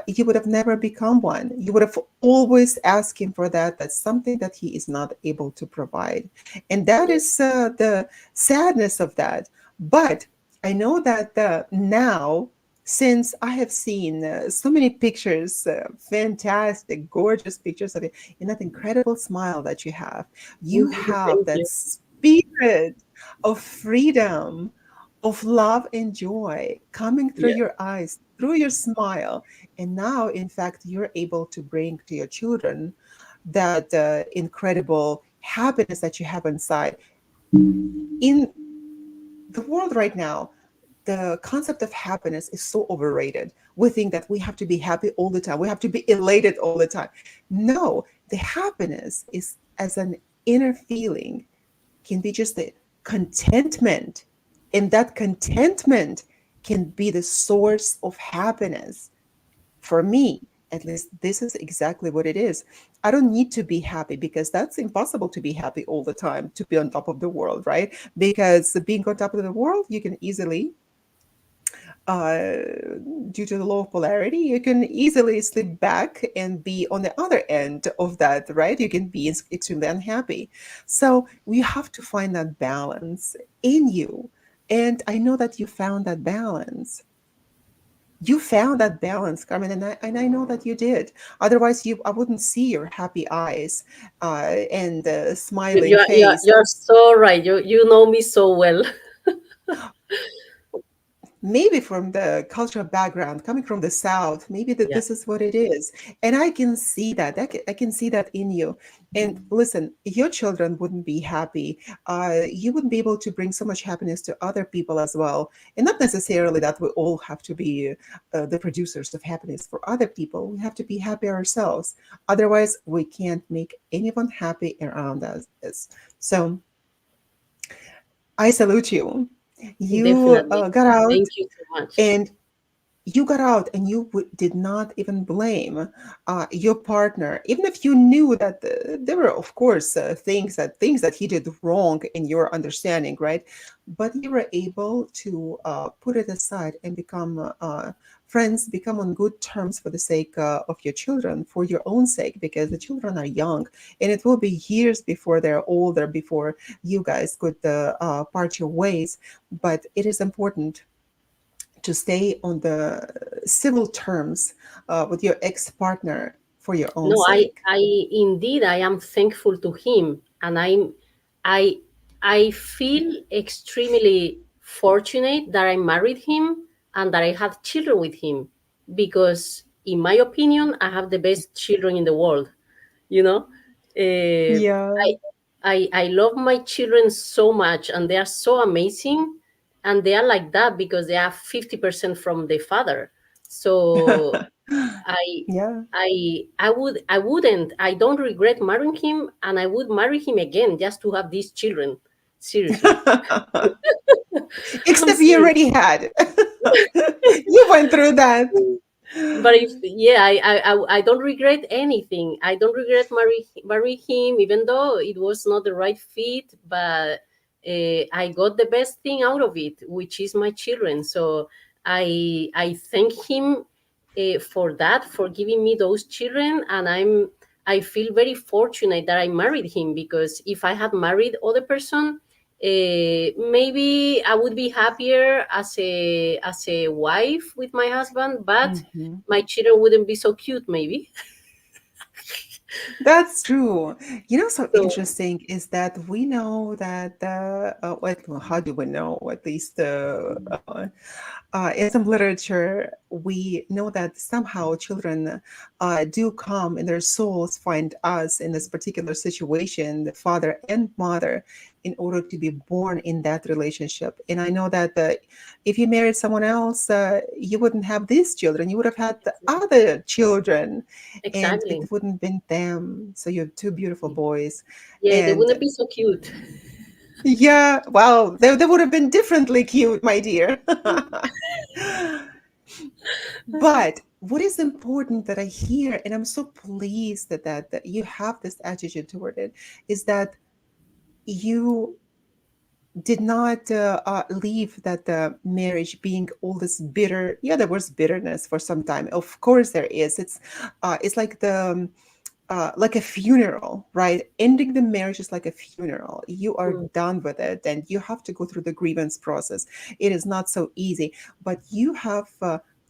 you would have never become one. You would have always asked him for that. That's something that he is not able to provide. And that Yeah. is the sadness of that. But I know that now, since I have seen so many pictures, fantastic, gorgeous pictures of it, and that incredible smile that you have Thank that you. spirit of freedom, of love and joy coming through Yeah. your eyes, through your smile. And now, in fact, you're able to bring to your children that incredible happiness that you have inside. In the world right now, the concept of happiness is so overrated. We think that we have to be happy all the time. We have to be elated all the time. No, the happiness is as an inner feeling, can be just the contentment. And that contentment can be the source of happiness. For me, at least, this is exactly what it is. I don't need to be happy because that's impossible to be happy all the time, to be on top of the world, right? Because being on top of the world, you can easily uh, due to the law of polarity, you can easily slip back and be on the other end of that, right? You can be extremely unhappy. So we have to find that balance in you. And I know that you found that balance. You found that balance, Carmen, and I know that you did. Otherwise, I wouldn't see your happy eyes and smiling face. You're so right. You know me so well. Maybe from the cultural background coming from the south, maybe that Yeah. this is what it is, and I can see that. I can see that in you. And listen, your children wouldn't be happy. You wouldn't be able to bring so much happiness to other people as well, and not necessarily that we all have to be the producers of happiness for other people. We have to be happy ourselves. Otherwise we can't make anyone happy around us. So I salute you. You Definitely. got out, Thank you so much. and you did not even blame your partner, even if you knew that there were, of course, things that he did wrong in your understanding, right? But you were able to put it aside and become friends, become on good terms for the sake of your children, for your own sake, because the children are young, and it will be years before they're older, before you guys could part your ways. But it is important to stay on the civil terms with your ex-partner for your own No, sake. I indeed I am thankful to him, and I I feel extremely fortunate that I married him and that I have children with him, because in my opinion I have the best children in the world. You know, Yeah. I love my children so much, and they are so amazing, and they are like that because they are 50% from the father. So I Yeah. I wouldn't, I don't regret marrying him, and I would marry him again just to have these children. Seriously. I'm Except you serious. already had. You went through that. But if, yeah, I don't regret anything. I don't regret marry him, even though it was not the right fit. But I got the best thing out of it, which is my children. So I thank him for that, for giving me those children, and I feel very fortunate that I married him, because if I had married other person, maybe I would be happier as a wife with my husband, but Mhm. my children wouldn't be so cute, maybe. That's true. So So interesting is that we know that well, how do we know? At least in some literature, we know that somehow children do come in their souls, find us in this particular situation, the father and mother, in order to be born in that relationship. And I know that if you married someone else, you wouldn't have these children. You would have had the other children, and it exactly. wouldn't have been them. So you have two beautiful boys. Yeah, they And wouldn't be so cute. yeah, well, they would have been differently cute, my dear. But what is important that I hear, and I'm so pleased that you have this attitude toward it, is that you did not leave that marriage being all this bitter. Yeah, there was bitterness for some time. Of course, there is. It's like a funeral, right? Ending the marriage is like a funeral. You are Mm. done with it, and you have to go through the grievance process. It is not so easy, but you have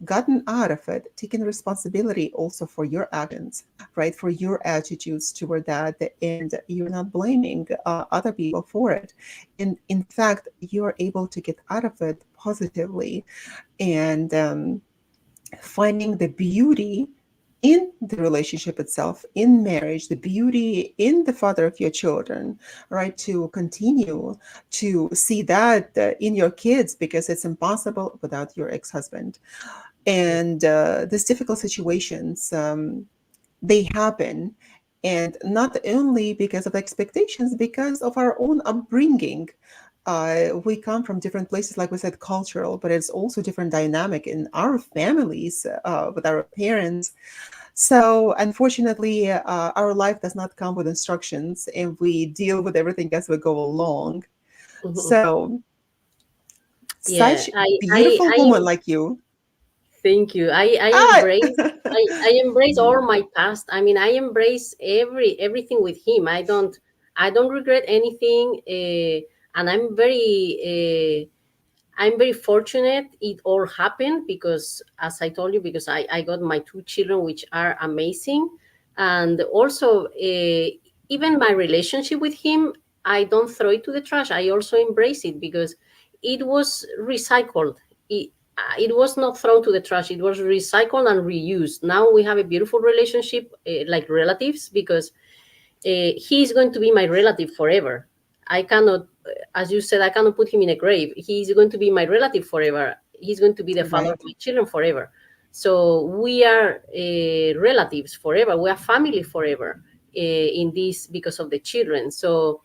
gotten out of it, taken responsibility also for your actions, right? For your attitudes toward that, and you're not blaming other people for it. And in fact, you're able to get out of it positively, and finding the beauty in the relationship itself, in marriage, the beauty in the father of your children, right? To continue to see that in your kids, because it's impossible without your ex husband. And these difficult situations, they happen. And not only because of expectations, because of our own upbringing. We come from different places, like we said, cultural, but it's also different dynamic in our families with our parents. So, unfortunately, our life does not come with instructions, and we deal with everything as we go along. Mhm. So, Yeah, such beautiful woman like you. thank you. I Ah! embrace I embrace all my past. I mean, I embrace everything with him. I don't regret anything, and I'm very fortunate it all happened because, as I told you, because I got my two children, which are amazing. And also, even my relationship with him, I don't throw it to the trash. I also embrace it because it was recycled. It was not thrown to the trash. It was recycled and reused. Now we have a beautiful relationship, like relatives, because he's going to be my relative forever. I cannot, as you said, I cannot put him in a grave. He's going to be my relative forever. He's going to be the father of Right. my children forever. So we are relatives forever. We are family forever in this because of the children. So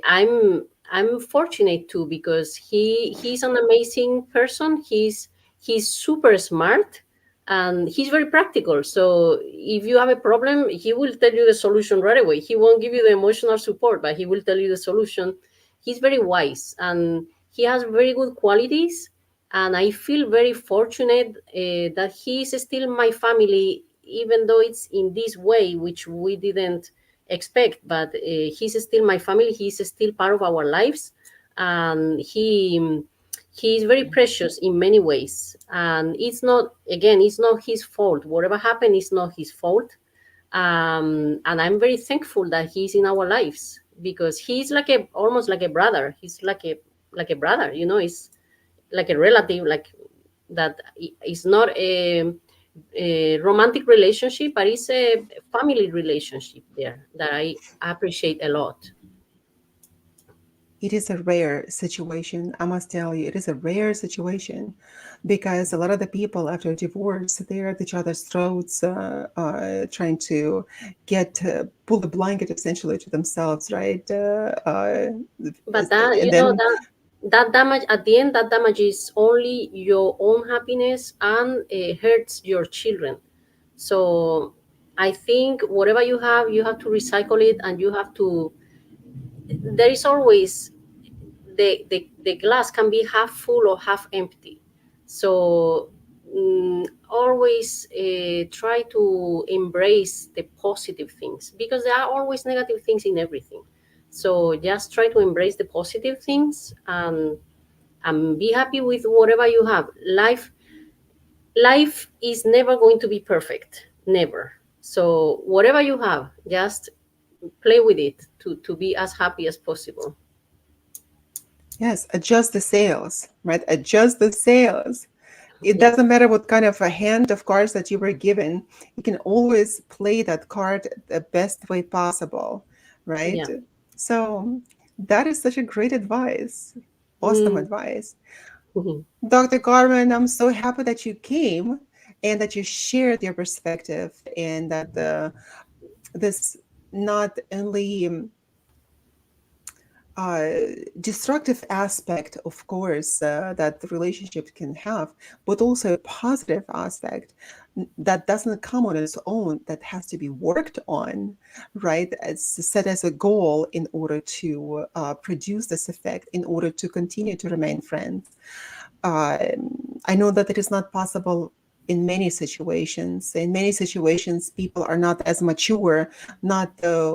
I'm fortunate too because he's an amazing person. He's super smart and he's very practical. So if you have a problem, he will tell you the solution right away. He won't give you the emotional support, but he will tell you the solution. He's very wise and he has very good qualities. And I feel very fortunate that he's still my family, even though it's in this way, which we didn't expect. But he's still my family. He's still part of our lives, and he is very precious in many ways, and it's not, again, it's not his fault. Whatever happened is not his fault. And I'm very thankful that he's in our lives because he's like a almost like a brother. He's like a brother, you know. It's like a relative, like that. It's not a romantic relationship, but it's a family relationship there that I appreciate a lot. It is a rare situation. I must tell you, it is a rare situation because a lot of the people after divorce, they're at each other's throats, trying to pull the blanket essentially to themselves, right? But that, And you know, then that damage at the end, that damage is only your own happiness and hurts your children. So I think whatever you have to recycle it, and you have to. There is always the glass can be half full or half empty. So always try to embrace the positive things because there are always negative things in everything. So just try to embrace the positive things and be happy with whatever you have. Life is never going to be perfect, never. So whatever you have, just play with it to be as happy as possible. yes, adjust the sails, right? Adjust the sails. It Yeah, doesn't matter what kind of a hand of cards that you were given, you can always play that card the best way possible, right? yeah. So that is such a great advice. Awesome Mm. advice. Dr. Carmen, I'm so happy that you came and that you shared your perspective, and that this not only uh, destructive aspect, of course, that the relationship can have, but also a positive aspect that doesn't come on its own, that has to be worked on, right? It's set as a goal in order to produce this effect, in order to continue to remain friends. uh, I know that it is not possible in many situations. In many situations, people are not as mature, not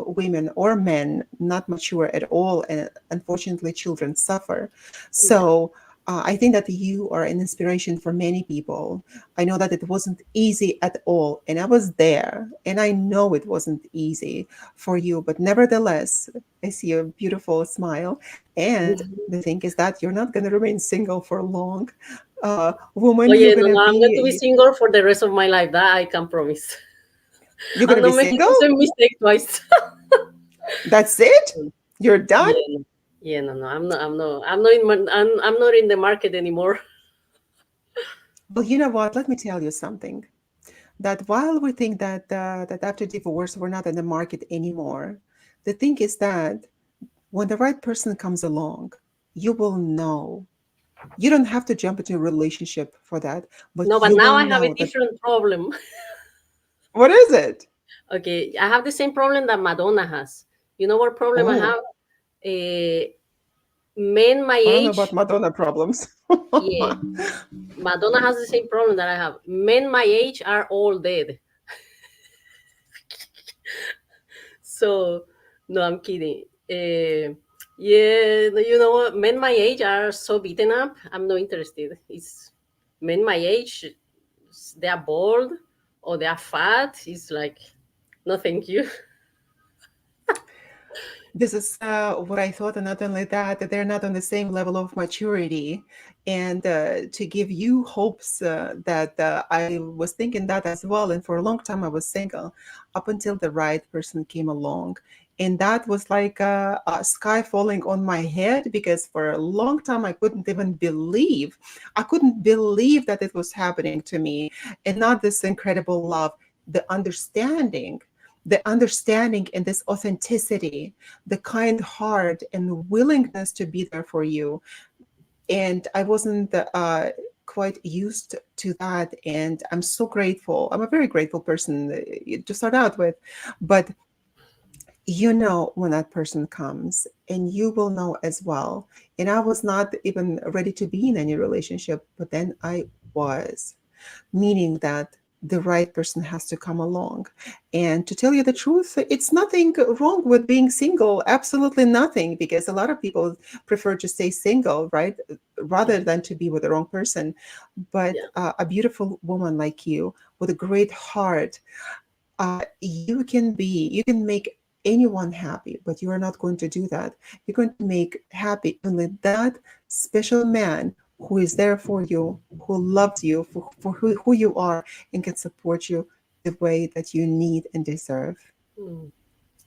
women or men, not mature at all. And unfortunately, children suffer. Yeah. So I think that you are an inspiration for many people. I know that it wasn't easy at all. And I was there. And I know it wasn't easy for you. But nevertheless, I see a beautiful smile. And the thing is that you're not going to remain single for long. Oh Woman, yeah, no, no, I'm going to be single for the rest of my life. That I can promise. you're going I'm to be not making single. the same mistake twice. That's it. You're done. Yeah, no. Yeah, no, no. I'm not in. I'm not in the market anymore. Well, you know what? Let me tell you something. That while we think that after divorce we're not in the market anymore, the thing is that when the right person comes along, you will know. You don't have to jump into a relationship for that, but No, but you now will I have a know that. different problem. What is it? Okay, I have the same problem that Madonna has. You know what problem I Oh, have? Men my I don't know about age. Madonna problems. Yeah, Madonna has the same problem that I have. Men my age are all dead. So no, I'm kidding. Yeah, you know what? Men my age are so beaten up. I'm not interested. It's men my age. They are bald or they are fat. It's like no, thank you. This is what I thought, and not only that, that they're not on the same level of maturity. And to give you hopes that I was thinking that as well. And for a long time, I was single up until the right person came along. And that was like a sky falling on my head, because for a long time, I couldn't even believe. I couldn't believe that it was happening to me. And not this incredible love, the understanding. The understanding and this authenticity, the kind heart and willingness to be there for you. And I wasn't quite used to that. And I'm so grateful. I'm a very grateful person to start out with. But you know when that person comes, and you will know as well. And I was not even ready to be in any relationship, but then I was, meaning that the right person has to come along. And to tell you the truth, it's nothing wrong with being single, absolutely nothing, because a lot of people prefer to stay single, right, rather Yeah, than to be with the wrong person. But yeah. a beautiful woman like you with a great heart, you can make anyone happy, but you are not going to do that. You're going to make happy only that special man who is there for you, who loves you for who you are, and can support you the way that you need and deserve. Mm,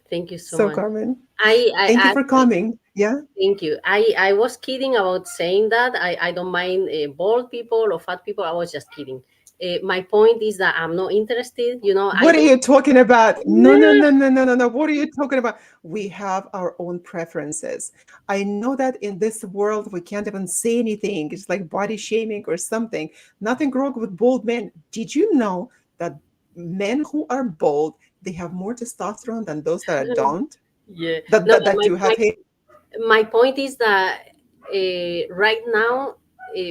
thank you so So, much. Carmen, thank you I for coming. Yeah. thank you. I was kidding about saying that. I don't mind bald people or fat people. I was just kidding. My point is that I'm not interested. You know, I What are don't. you talking about? No, no, Yeah, no, no, no, no, no. What are you talking about? We have our own preferences. I know that in this world we can't even say anything. It's like body shaming or something. Nothing wrong with bold men. Did you know that men who are bold, they have more testosterone than those that don't? yeah. That No, that, but that you have hate. my point is that right now,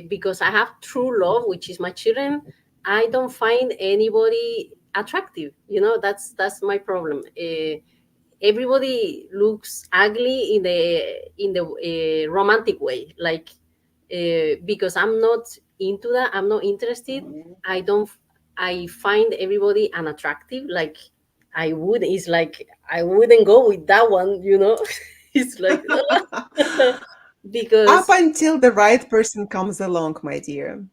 because I have true love, which is my children, I don't find anybody attractive. You know, that's my problem. Everybody looks ugly in the romantic way, like because I'm not into that. I'm not interested. I don't. I find everybody unattractive. Like I would. It's like I wouldn't go with that one. You know, it's like Up because until the right person comes along, my dear.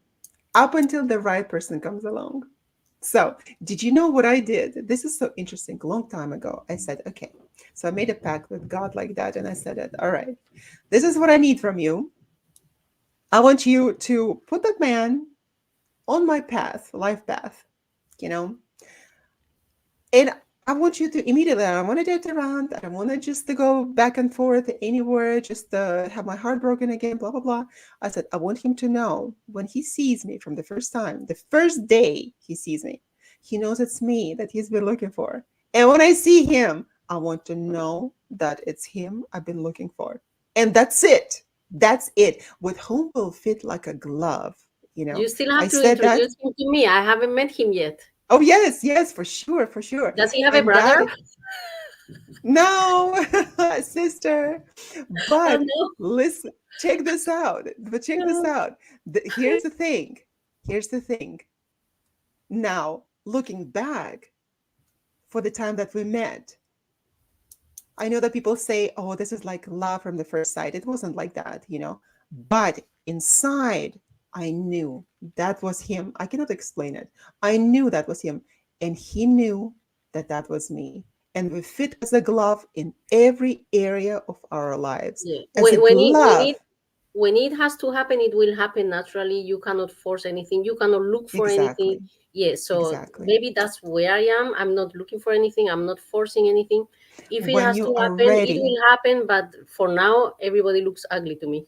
Up until the right person comes along. So, did you know what I did? This is so interesting. A long time ago, I said, okay. So I made a pact with God like that, and I said, it, all right, this is what I need from you. I want you to put that man on my path, life path, you know. And I want you to immediately, I don't want to date around. I don't want to just to go back and forth anywhere, just have my heart broken again, blah, blah, blah. I said, I want him to know when he sees me from the first time, the first day he sees me, he knows it's me that he's been looking for. And when I see him, I want to know that it's him I've been looking for. And that's it. That's it. With whom will fit like a glove. You still I have to said that. introduce him to me. I haven't met him yet. Oh, yes, yes, for sure, for sure. Does he have a And brother? that, no, sister. Oh But no. listen, check this out. But check this out. Here's the thing. Here's the thing. Now, looking back for the time that we met, I know that people say, oh, this is like love from the first sight. It wasn't like that. But inside, I knew that was him. I cannot explain it. I knew that was him. And he knew that that was me. And we fit as a glove in every area of our lives. Yeah. As a glove. When it has to happen, it will happen naturally. You cannot force anything. You cannot look for anything. Exactly. Yeah. So Exactly. maybe that's where I am. I'm not looking for anything. I'm not forcing anything. If it When has you to are happen, it ready, will happen. But for now, everybody looks ugly to me.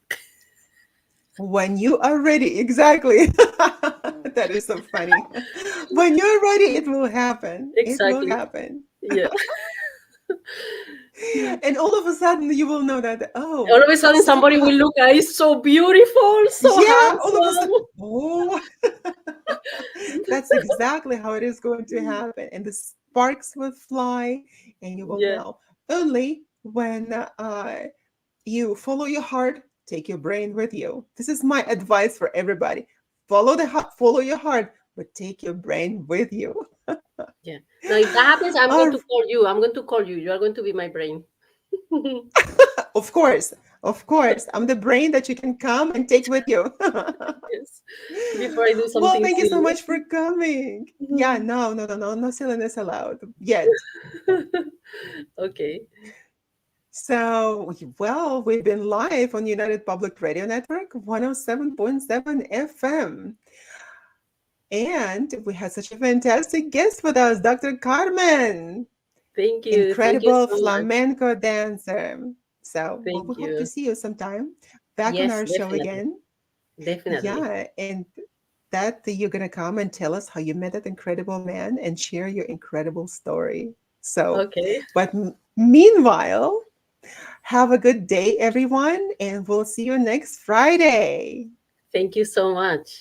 when you are ready, exactly. That is so funny. When you're ready, it will happen. It will Exactly. happen. Yeah. And all of a sudden you will know that, oh, All of a sudden, somebody will somehow, look, he's so beautiful, so yeah, all of a handsome. sudden, oh, that's exactly how it is going to happen. And the sparks will fly and you will Yeah. know. Only when you follow your heart, take your brain with you. This is my advice for everybody. Follow the heart, follow your heart, but take your brain with you. Yeah. Now, if that happens, I'm going Uh, to call you. I'm going to call you. You are going to be my brain. of course, of course. I'm the brain that you can come and take with you. Yes. Before I do Well, something thank you so silly. much for coming. Yeah, no, no, no, no, no silliness allowed yet. Okay. So, well, we've been live on United Public Radio Network, 107.7 FM. And we had such a fantastic guest with us, Dr. Carmen, Thank you. Thank you incredible so much. flamenco dancer. So, well, we Thank hope to you. see you sometime back on Yes, our show definitely. again. Definitely. Yeah, and that you're going to come and tell us how you met that incredible man and share your incredible story. So, Okay. but meanwhile, have a good day, everyone, and we'll see you next Friday. Thank you so much.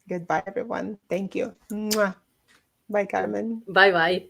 Goodbye, everyone. Thank you. Mwah. Bye, Carmen. Bye bye.